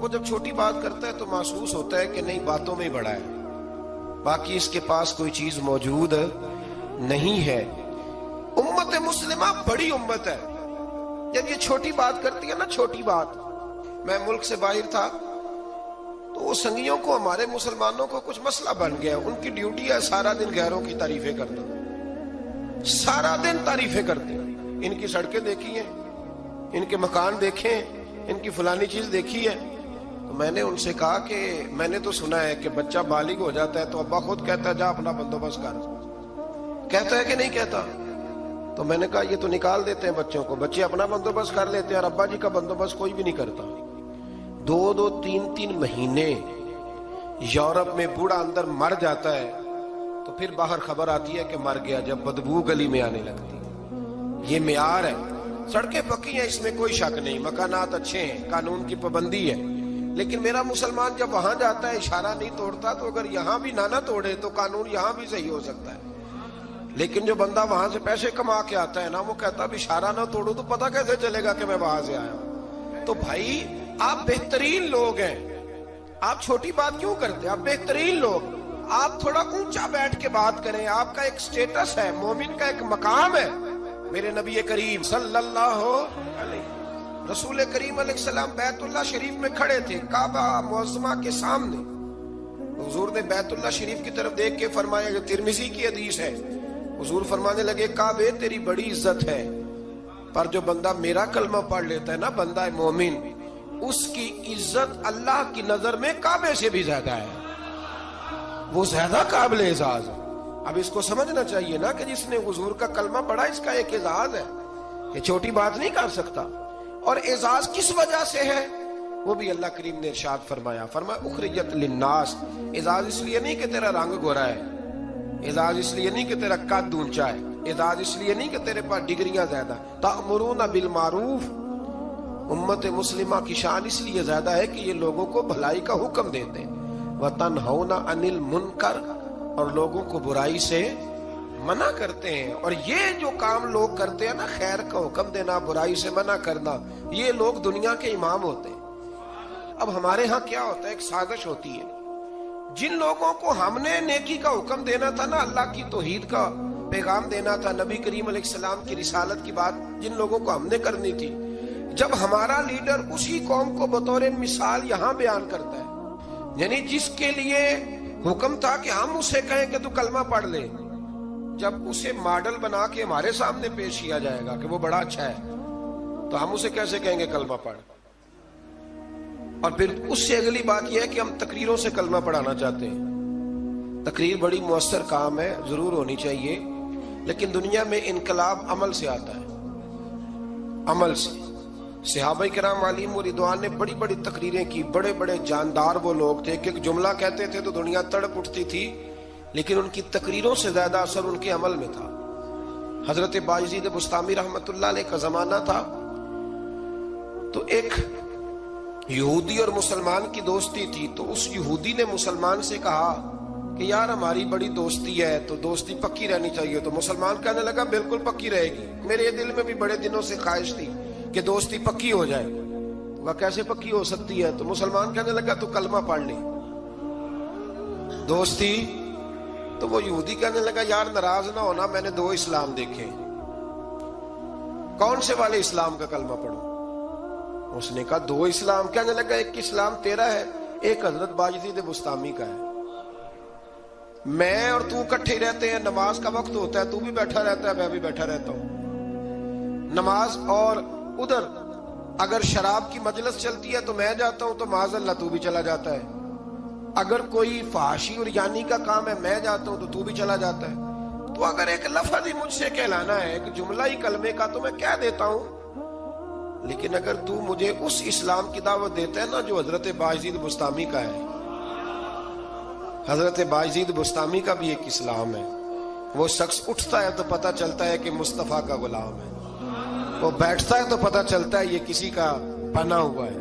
وہ جب چھوٹی بات کرتا ہے تو محسوس ہوتا ہے کہ نہیں باتوں میں ہی بڑا ہے، باقی اس کے پاس کوئی چیز موجود نہیں ہے. امت مسلمہ بڑی امت ہے. جب یہ چھوٹی بات کرتی ہے نا، چھوٹی بات، میں ملک سے باہر تھا تو وہ سنگیوں کو، ہمارے مسلمانوں کو کچھ مسئلہ بن گیا. ان کی ڈیوٹی ہے سارا دن غیروں کی تعریفیں کرنا، سارا دن تعریفیں کرتے ہیں. ان کی سڑکیں دیکھی ہیں، ان کے مکان دیکھیں، ان کی فلانی چیز دیکھی ہے. تو میں نے ان سے کہا کہ میں نے تو سنا ہے کہ بچہ بالغ ہو جاتا ہے تو ابا خود کہتا ہے جا اپنا بندوبست کر. کہتا ہے کہ نہیں کہتا؟ تو میں نے کہا یہ تو نکال دیتے ہیں بچوں کو، بچے اپنا بندوبست کر لیتے ہیں اور ابا جی کا بندوبست کوئی بھی نہیں کرتا. 2-2 3-3 مہینے یورپ میں بوڑھا اندر مر جاتا ہے تو پھر باہر خبر آتی ہے کہ مر گیا، جب بدبو گلی میں آنے لگتی ہے. یہ معیار ہے. سڑکیں پکی ہیں، اس میں کوئی شک نہیں، مکانات اچھے ہیں، قانون کی پابندی ہے. لیکن میرا مسلمان جب وہاں جاتا ہے اشارہ نہیں توڑتا، تو اگر یہاں بھی نہ توڑے تو قانون یہاں بھی صحیح ہو سکتا ہے. لیکن جو بندہ وہاں سے پیسے کما کے آتا ہے نا، وہ کہتا اب اشارہ نہ توڑو تو پتہ کیسے چلے گا کہ میں وہاں سے آیا ہوں. تو بھائی آپ بہترین لوگ ہیں، آپ چھوٹی بات کیوں کرتے ہیں؟ آپ بہترین لوگ، آپ تھوڑا اونچا بیٹھ کے بات کریں. آپ کا ایک سٹیٹس ہے، مومن کا ایک مقام ہے. میرے نبی کریم صلی اللہ علیہ، رسول کریم علیہ السلام بیت اللہ شریف میں کھڑے تھے، کعبہ معظمہ کے سامنے. حضور نے بیت اللہ شریف کی طرف دیکھ کے فرمایا، جو ترمذی کی حدیث ہے، حضور فرمانے لگے کعبے تیری بڑی عزت ہے، پر جو بندہ میرا کلمہ پڑھ لیتا ہے نا، بندہ مومن، اس کی عزت اللہ کی نظر میں کعبے سے بھی زیادہ ہے، وہ زیادہ قابل اعزاز ہے. اب اس کو سمجھنا چاہیے نا کہ جس نے حضور کا کلمہ پڑھا اس کا ایک اعزاز ہے، یہ چھوٹی بات نہیں کر سکتا. اور اعزاز کس وجہ سے ہے وہ بھی اللہ کریم نے ارشاد فرمایا اخرجت للناس. اعزاز اس لیے نہیں کہ تیرا رنگ گورا ہے، اعزاز اس لیے نہیں کہ تیرا قد اونچا ہے، اعزاز اس لیے نہیں کہ تیرے پاس ڈگریاں زیادہ. تأمرون بالمعروف، امت مسلمہ کی شان اس لیے زیادہ ہے کہ یہ لوگوں کو بھلائی کا حکم دیتے ہیں. وَتَنْهَوْنَ عَنِ الْمُنْكَرِ، اور لوگوں کو برائی سے منع کرتے ہیں. اور یہ جو کام لوگ کرتے ہیں نا، خیر کا حکم دینا، برائی سے منع کرنا، یہ لوگ دنیا کے امام ہوتے ہیں. اب ہمارے ہاں کیا ہوتا ہے، ایک سازش ہوتی ہے. جن لوگوں کو ہم نے نیکی کا حکم دینا تھا نا، اللہ کی توحید کا پیغام دینا تھا، نبی کریم علیہ السلام کی رسالت کی بات جن لوگوں کو ہم نے کرنی تھی، جب ہمارا لیڈر اسی قوم کو بطور مثال یہاں بیان کرتا ہے، یعنی جس کے لیے حکم تھا کہ ہم اسے کہیں کہ تو کلمہ پڑھ لے، جب اسے ماڈل بنا کے ہمارے سامنے پیش کیا جائے گا کہ وہ بڑا اچھا ہے، تو ہم اسے کیسے کہیں گے کلمہ پڑھ؟ اور پھر اس سے اگلی بات یہ ہے کہ ہم تقریروں سے کلمہ پڑھانا چاہتے ہیں. تقریر بڑی مؤثر کام ہے، ضرور ہونی چاہیے، لیکن دنیا میں انقلاب عمل سے آتا ہے، عمل سے. صحابہ کرام علیہم رضوان نے بڑی بڑی تقریریں کی، بڑے بڑے جاندار وہ لوگ تھے کہ ایک جملہ کہتے تھے تو دنیا تڑپ اٹھتی تھی، لیکن ان کی تقریروں سے زیادہ اثر ان کے عمل میں تھا. حضرت بایزید بسطامی رحمۃ اللہ علیہ کا زمانہ تھا، تو ایک یہودی اور مسلمان کی دوستی تھی. تو اس یہودی نے مسلمان سے کہا کہ یار ہماری بڑی دوستی ہے تو دوستی پکی رہنی چاہیے. تو مسلمان کہنے لگا بالکل پکی رہے گی، میرے دل میں بھی بڑے دنوں سے خواہش تھی کہ دوستی پکی ہو جائے. وہ کیسے پکی ہو سکتی ہے؟ تو مسلمان کہنے لگا تو کلمہ پڑھ لے دوستی. تو وہ یہودی کہنے لگا یار ناراض نہ ہونا، میں نے 2 اسلام دیکھے، کون سے والے اسلام کا کلمہ پڑھوں؟ اس نے کہا 2 اسلام. کہنے لگا ایک اسلام تیرا ہے، ایک حضرت بایزید بسطامی کا ہے. میں اور تو اکٹھے رہتے ہیں، نماز کا وقت ہوتا ہے تو بھی بیٹھا رہتا ہے، میں بھی بیٹھا رہتا ہوں نماز. اور ادھر اگر شراب کی مجلس چلتی ہے تو میں جاتا ہوں، تو معاذ اللہ تو بھی چلا جاتا ہے. اگر کوئی فحاشی اور یعنی کا کام ہے میں جاتا ہوں تو تو بھی چلا جاتا ہے. تو اگر ایک لفظ ہی مجھ سے کہلانا ہے، ایک جملہ ہی کلمے کا، تو میں کہہ دیتا ہوں. لیکن اگر تو مجھے اس اسلام کی دعوت دیتا ہے نا جو حضرت باجید بستامی کا ہے، حضرت باجید بستامی کا بھی ایک اسلام ہے. وہ شخص اٹھتا ہے تو پتہ چلتا ہے کہ مصطفیٰ کا غلام ہے، وہ بیٹھتا ہے تو پتہ چلتا ہے یہ کسی کا بنا ہوا ہے،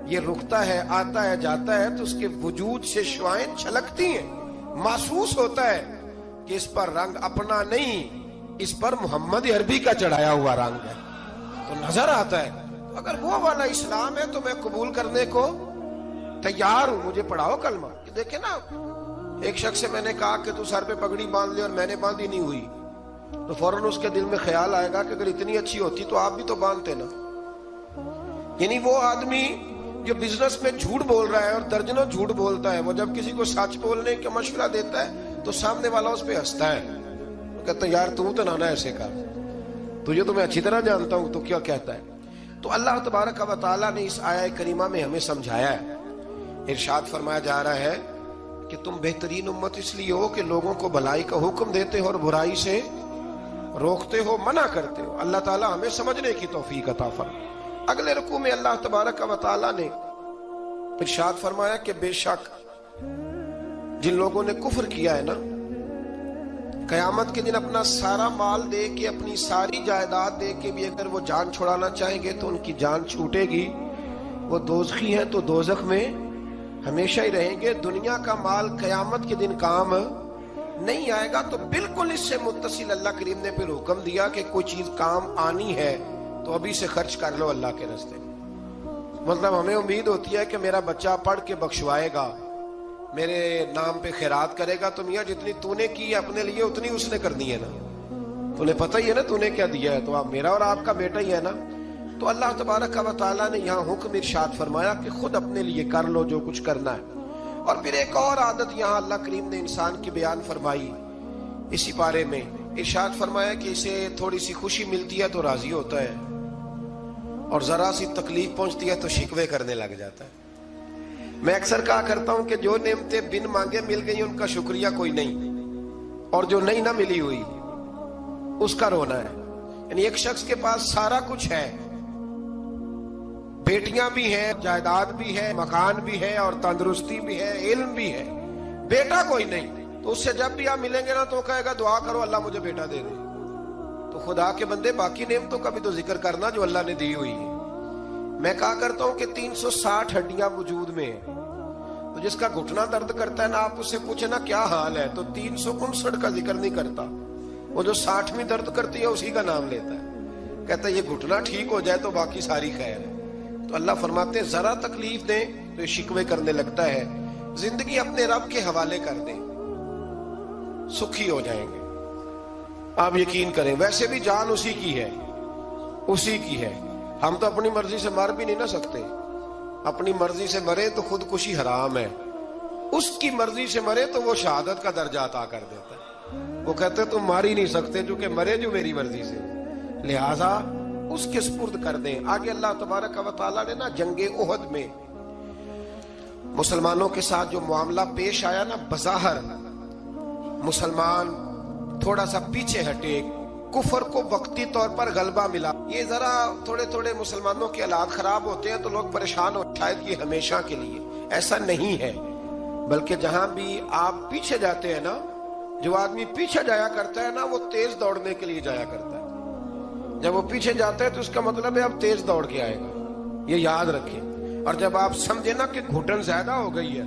یہ رکتا ہے، آتا ہے، جاتا ہے تو اس کے وجود سے شعائیں چھلکتی ہیں، محسوس ہوتا ہے کہ اس پر رنگ اپنا نہیں، اس پر محمد عربی کا چڑھایا ہوا رنگ ہے، تو نظر آتا ہے. تو اگر وہ والا اسلام ہے تو میں قبول کرنے کو تیار ہوں. مجھے پڑھاؤ کلمہ. دیکھیں نا، ایک شخص سے میں نے کہا کہ تو سر پہ پگڑی باندھ لے، اور میں نے باندھی نہیں ہوئی، تو فوراً اس کے دل میں خیال آئے گا کہ اگر اتنی اچھی ہوتی تو آپ بھی تو باندھتے نا. یعنی وہ آدمی جو بزنس میں جھوٹ بول رہا ہے اور درجنوں جھوٹ بولتا ہے، وہ جب کسی کو سچ بولنے کا مشورہ دیتا ہے تو سامنے والا اس پہ ہنستا ہے، وہ کہتا ہے یار تو نہ ایسے کر، تجھے تو میں اچھی طرح جانتا ہوں تو کیا کہتا ہے. تو اللہ تبارک و تعالیٰ نے اس آیہ کریمہ میں ہمیں سمجھایا ہے. ارشاد فرمایا جا رہا ہے کہ تم بہترین امت اس لیے ہو کہ لوگوں کو بھلائی کا حکم دیتے ہو اور برائی سے روکتے ہو، منع کرتے ہو. اللہ تعالیٰ ہمیں سمجھنے کی توفیق عطا فرمائے. اگلے رکوع میں اللہ تبارک و تعالیٰ نے ارشاد فرمایا کہ بے شک جن لوگوں نے کفر کیا ہے نا، قیامت کے دن اپنا سارا مال دے کے، اپنی ساری جائیداد دے کے بھی اگر وہ جان چھڑانا چاہیں گے تو ان کی جان چھوٹے گی. وہ دوزخی ہیں تو دوزخ میں ہمیشہ ہی رہیں گے. دنیا کا مال قیامت کے دن کام نہیں آئے گا. تو بالکل اس سے متصل اللہ کریم نے پھر حکم دیا کہ کوئی چیز کام آنی ہے تو ابھی سے خرچ کر لو اللہ کے راستے. مطلب ہمیں امید ہوتی ہے کہ میرا بچہ پڑھ کے بخشوائے گا، میرے نام پہ خیرات کرے گا، تو میاں جتنی تو نے کی ہے اپنے لیے اتنی اس نے کرنی ہے نا. تو نے پتہ ہی ہے نا تو نے کیا دیا ہے، تو آپ میرا اور آپ کا بیٹا ہی ہے نا. تو اللہ تبارک و تعالیٰ نے یہاں حکم ارشاد فرمایا کہ خود اپنے لیے کر لو جو کچھ کرنا ہے. اور پھر ایک اور عادت یہاں اللہ کریم نے انسان کی بیان فرمائی اسی پارے میں. ارشاد فرمایا کہ اسے تھوڑی سی خوشی ملتی ہے تو راضی ہوتا ہے، اور ذرا سی تکلیف پہنچتی ہے تو شکوے کرنے لگ جاتا ہے. میں اکثر کہا کرتا ہوں کہ جو نعمتیں بن مانگے مل گئی ان کا شکریہ کوئی نہیں، اور جو نہیں نہ ملی ہوئی اس کا رونا ہے. یعنی ایک شخص کے پاس سارا کچھ ہے، بیٹیاں بھی ہیں، جائیداد بھی ہے، مکان بھی ہے، اور تندرستی بھی ہے، علم بھی ہے، بیٹا کوئی نہیں، تو اس سے جب بھی آپ ملیں گے نا تو کہے گا دعا کرو اللہ مجھے بیٹا دے دے. تو خدا کے بندے باقی نعمتوں کا بھی تو ذکر کرنا جو اللہ نے دی ہوئی ہے. میں کہا کرتا ہوں کہ 360 ہڈیاں وجود میں ہیں، تو جس کا گھٹنا درد کرتا ہے نا آپ اس سے پوچھیں نا کیا حال ہے، تو 359 کا ذکر نہیں کرتا، وہ جو 60ویں درد کرتی ہے اسی کا نام لیتا ہے، کہتا ہے یہ گھٹنا ٹھیک ہو جائے تو باقی ساری خیر ہے. تو اللہ فرماتے ہیں ذرا تکلیف دیں تو یہ شکوے کرنے لگتا ہے. زندگی اپنے رب کے حوالے کر دیں، سکھی ہو جائیں گے. آپ یقین کریں ویسے بھی جان اسی کی ہے، اسی کی ہے. ہم تو اپنی مرضی سے مر بھی نہیں نہ سکتے. اپنی مرضی سے مرے تو خودکشی حرام ہے، اس کی مرضی سے مرے تو وہ شہادت کا درجہ عطا کر دیتا ہے. وہ کہتے تم مار ہی نہیں سکتے چونکہ مرے جو میری مرضی سے، لہذا اس کے سپرد کر دیں. آگے اللہ تبارک و تعالیٰ نے نا جنگ احد میں مسلمانوں کے ساتھ جو معاملہ پیش آیا نا، بظاہر مسلمان تھوڑا سا پیچھے ہٹے، کفر کو وقتی طور پر غلبہ ملا. یہ ذرا تھوڑے تھوڑے مسلمانوں کے حالات خراب ہوتے ہیں تو لوگ پریشان ہو، شاید یہ ہمیشہ کے لیے. ایسا نہیں ہے، بلکہ جہاں بھی آپ پیچھے جاتے ہیں نا، جو آدمی پیچھے جایا کرتا ہے نا وہ تیز دوڑنے کے لیے جایا کرتا ہے. جب وہ پیچھے جاتا ہے تو اس کا مطلب ہے اب تیز دوڑ کے آئے گا، یہ یاد رکھیں. اور جب آپ سمجھے نا کہ گھٹن زیادہ ہو گئی ہے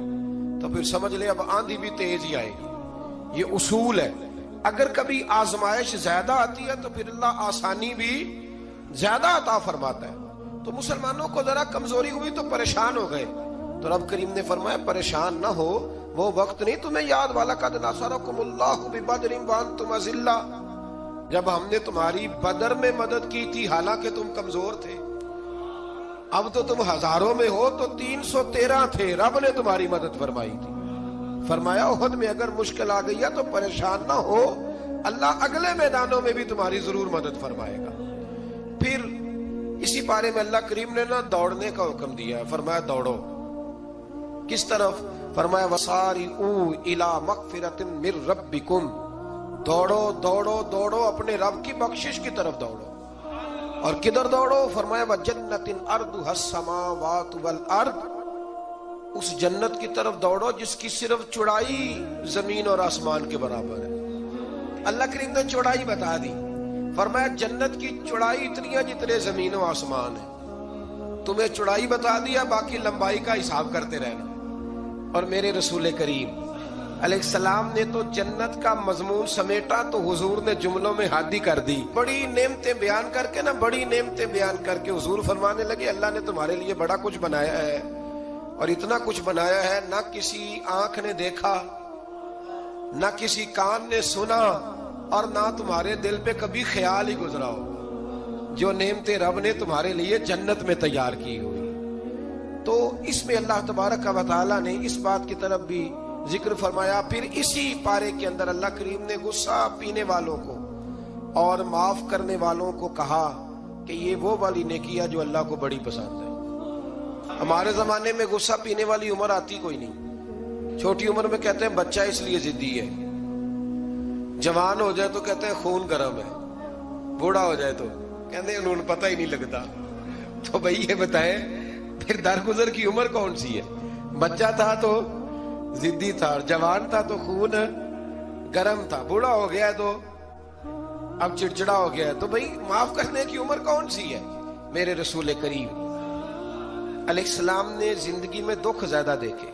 تو پھر سمجھ لیں اب آندھی بھی تیز ہی آئے گی. یہ اصول ہے. اگر کبھی آزمائش زیادہ آتی ہے تو پھر اللہ آسانی بھی زیادہ عطا فرماتا ہے. تو مسلمانوں کو ذرا کمزوری ہوئی تو پریشان ہو گئے، تو رب کریم نے فرمایا پریشان نہ ہو، وہ وقت نہیں تمہیں یاد والا قد نصرکم اللہ ببدر وانتم اذلہ، جب ہم نے تمہاری بدر میں مدد کی تھی حالانکہ تم کمزور تھے. اب تو تم ہزاروں میں ہو تو 313 تھے، رب نے تمہاری مدد فرمائی تھی. فرمایا احد میں اگر مشکل آ گئی ہے تو پریشان نہ ہو، اللہ اگلے میدانوں میں بھی تمہاری ضرور مدد فرمائے گا. پھر اسی بارے میں اللہ کریم نے نا دوڑنے کا حکم دیا ہے. فرمایا دوڑو. کس طرف؟ فرمایا وسارعوا الی مغفرۃ من ربکم، دوڑو دوڑو دوڑو اپنے رب کی بخشش کی طرف دوڑو. اور کدھر دوڑو؟ فرمایا وَجَنَّةٍ أَرْضُهَا السَّمَاوَاتُ وَالْأَرْضُ، اس جنت کی طرف دوڑو جس کی صرف چوڑائی زمین اور آسمان کے برابر ہے. اللہ کریم نے چوڑائی بتا دی. فرمایا جنت کی چوڑائی اتنی ہے جتنے زمین و آسمان ہے. تمہیں چوڑائی بتا دیا، باقی لمبائی کا حساب کرتے رہنا. اور میرے رسول کریم علیہ السلام نے تو جنت کا مضمون سمیٹا تو حضور نے جملوں میں حد ہی کر دی. بڑی نعمتیں بیان کر کے بڑی نعمتیں بیان کر کے حضور فرمانے لگے اللہ نے تمہارے لیے بڑا کچھ بنایا ہے، اور اتنا کچھ بنایا ہے نہ کسی آنکھ نے دیکھا، نہ کسی کان نے سنا، اور نہ تمہارے دل پہ کبھی خیال ہی گزرا ہو، جو نعمتیں رب نے تمہارے لیے جنت میں تیار کی ہوئی. تو اس میں اللہ تبارک و تعالیٰ نے اس بات کی طرف بھی ذکر فرمایا. پھر اسی پارے کے اندر اللہ کریم نے غصہ پینے والوں کو اور معاف کرنے والوں کو کہا کہ یہ وہ والی نیکی ہے جو اللہ کو بڑی پسند ہے. ہمارے زمانے میں غصہ پینے والی عمر آتی کوئی نہیں. چھوٹی عمر میں کہتے ہیں بچہ اس لیے ضدی ہے، جوان ہو جائے تو کہتے ہیں خون گرم ہے، بوڑھا ہو جائے تو کہتے ہیں انہوں پتہ ہی نہیں لگتا. تو بھائی یہ بتائیں پھر درگزر کی عمر کون سی ہے؟ بچہ تھا تو ضدی تھا، جوان تھا تو خون گرم تھا، بوڑھا ہو گیا تو اب چڑچڑا ہو گیا. تو بھائی معاف کرنے کی عمر کون سی ہے؟ میرے رسول کریم علیہ السلام نے زندگی میں دکھ زیادہ دیکھے.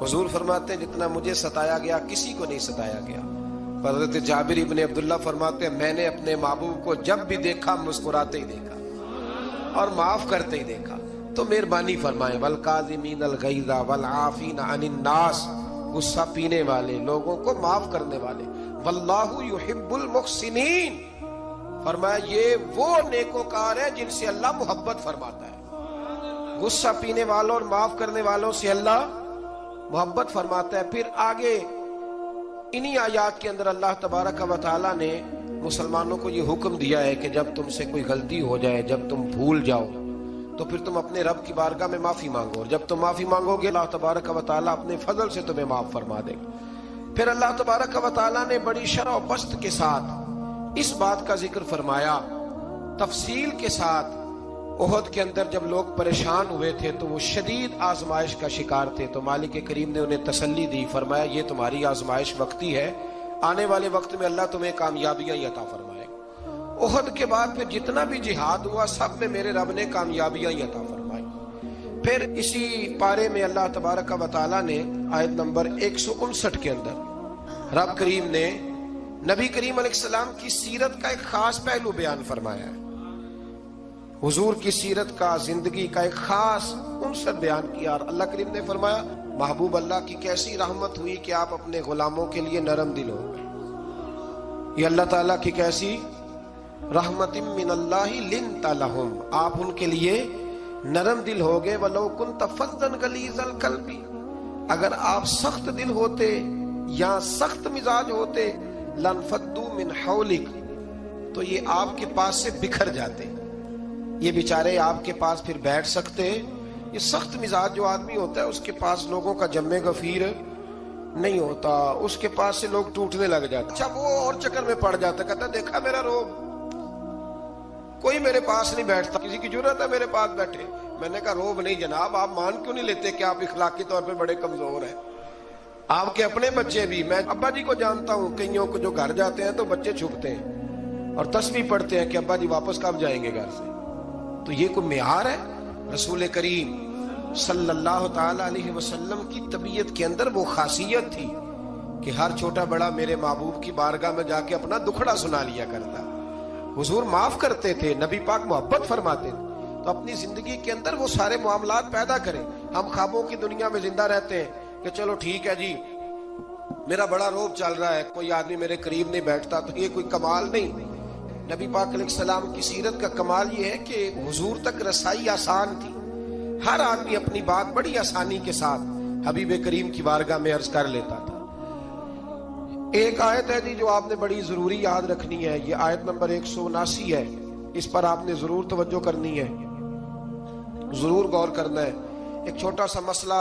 حضور فرماتے ہیں جتنا مجھے ستایا گیا کسی کو نہیں ستایا گیا. حضرت جابر ابن عبداللہ فرماتے ہیں میں نے اپنے محبوب کو جب بھی دیکھا مسکراتے ہی دیکھا اور معاف کرتے ہی دیکھا. تو مہربانی فرمائیں والکاظمین الغیظ والعافین عن الناس، غصہ پینے والے، لوگوں کو معاف کرنے والے. واللہ یحب المحسنین، فرمایا یہ وہ نیکوکار ہے جن سے اللہ محبت فرماتا ہے. غصہ پینے والوں اور معاف کرنے والوں سے اللہ محبت فرماتا ہے. پھر آگے انہی آیات کے اندر اللہ تبارک و تعالیٰ نے مسلمانوں کو یہ حکم دیا ہے کہ جب تم سے کوئی غلطی ہو جائے، جب تم بھول جاؤ تو پھر تم اپنے رب کی بارگاہ میں معافی مانگو، اور جب تم معافی مانگو گے اللہ تبارک و تعالیٰ اپنے فضل سے تمہیں معاف فرما دے گا. پھر اللہ تبارک و تعالیٰ نے بڑی شرح و بسط کے ساتھ اس بات کا ذکر فرمایا تفصیل کے ساتھ. احد کے اندر جب لوگ پریشان ہوئے تھے تو وہ شدید آزمائش کا شکار تھے، تو مالک کریم نے انہیں تسلی دی. فرمایا یہ تمہاری آزمائش وقتی ہے، آنے والے وقت میں اللہ تمہیں کامیابیاں عطا فرمائے گا. احد کے بعد پھر جتنا بھی جہاد ہوا سب میں میرے رب نے کامیابیاں عطا فرمائی. پھر اسی پارے میں اللہ تبارک و تعالیٰ نے آیت نمبر 159 کے اندر رب کریم نے نبی کریم علیہ السلام کی سیرت کا ایک خاص پہلو بیان فرمایا ہے. حضور کی سیرت کا، زندگی کا ایک خاص عنصر بیان کیا، اور اللہ کریم نے فرمایا محبوب اللہ کی کیسی رحمت ہوئی کہ آپ اپنے غلاموں کے لیے نرم دل ہو گئے. یہ اللہ تعالیٰ کی کیسی رحمت من اللہ لنت لہم، آپ ان کے لیے نرم دل ہو گئے. وَلَوْ كُنْتَ فَظًّا غَلِيظَ الْقَلْبِ، اگر آپ سخت دل ہوتے یا سخت مزاج ہوتے، لَانْفَضُّوا مِنْ حَوْلِكَ، تو یہ آپ کے پاس سے بکھر جاتے، یہ بیچارے آپ کے پاس پھر بیٹھ سکتے. یہ سخت مزاج جو آدمی ہوتا ہے اس کے پاس لوگوں کا جمع غفیر نہیں ہوتا، اس کے پاس سے لوگ ٹوٹنے لگ جاتے. اچھا وہ اور چکر میں پڑ جاتا، کہتا دیکھا میرا روب، کوئی میرے پاس نہیں بیٹھتا، کسی کی ضرورت ہے میرے پاس بیٹھے. میں نے کہا روب نہیں جناب، آپ مان کیوں نہیں لیتے کہ آپ اخلاقی طور پہ بڑے کمزور ہیں؟ آپ کے اپنے بچے بھی، میں ابا جی کو جانتا ہوں، کئیوں کو جو گھر جاتے ہیں تو بچے چھپتے ہیں اور تسبیح پڑھتے ہیں کہ ابا جی واپس کب جائیں گے گھر سے. تو یہ کوئی معیار ہے؟ رسول کریم صلی اللہ تعالی علیہ وسلم کی طبیعت کے اندر وہ خاصیت تھی کہ ہر چھوٹا بڑا میرے محبوب کی بارگاہ میں جا کے اپنا دکھڑا سنا لیا کرتا. حضور معاف کرتے تھے، نبی پاک محبت فرماتے تھے. تو اپنی زندگی کے اندر وہ سارے معاملات پیدا کریں. ہم خوابوں کی دنیا میں زندہ رہتے ہیں کہ چلو ٹھیک ہے جی میرا بڑا روب چل رہا ہے، کوئی آدمی میرے قریب نہیں بیٹھتا، تو یہ کوئی کمال نہیں. نبی پاک علیہ السلام کی سیرت کا کمال یہ ہے کہ حضور تک رسائی آسان تھی. ہر آدمی اپنی بات بڑی آسانی کے ساتھ حبیب کریم کی بارگاہ میں عرض کر لیتا تھا. ایک آیت ہے جی جو آپ نے بڑی ضروری یاد رکھنی ہے، یہ آیت نمبر 179 ہے، اس پر آپ نے ضرور توجہ کرنی ہے، ضرور غور کرنا ہے. ایک چھوٹا سا مسئلہ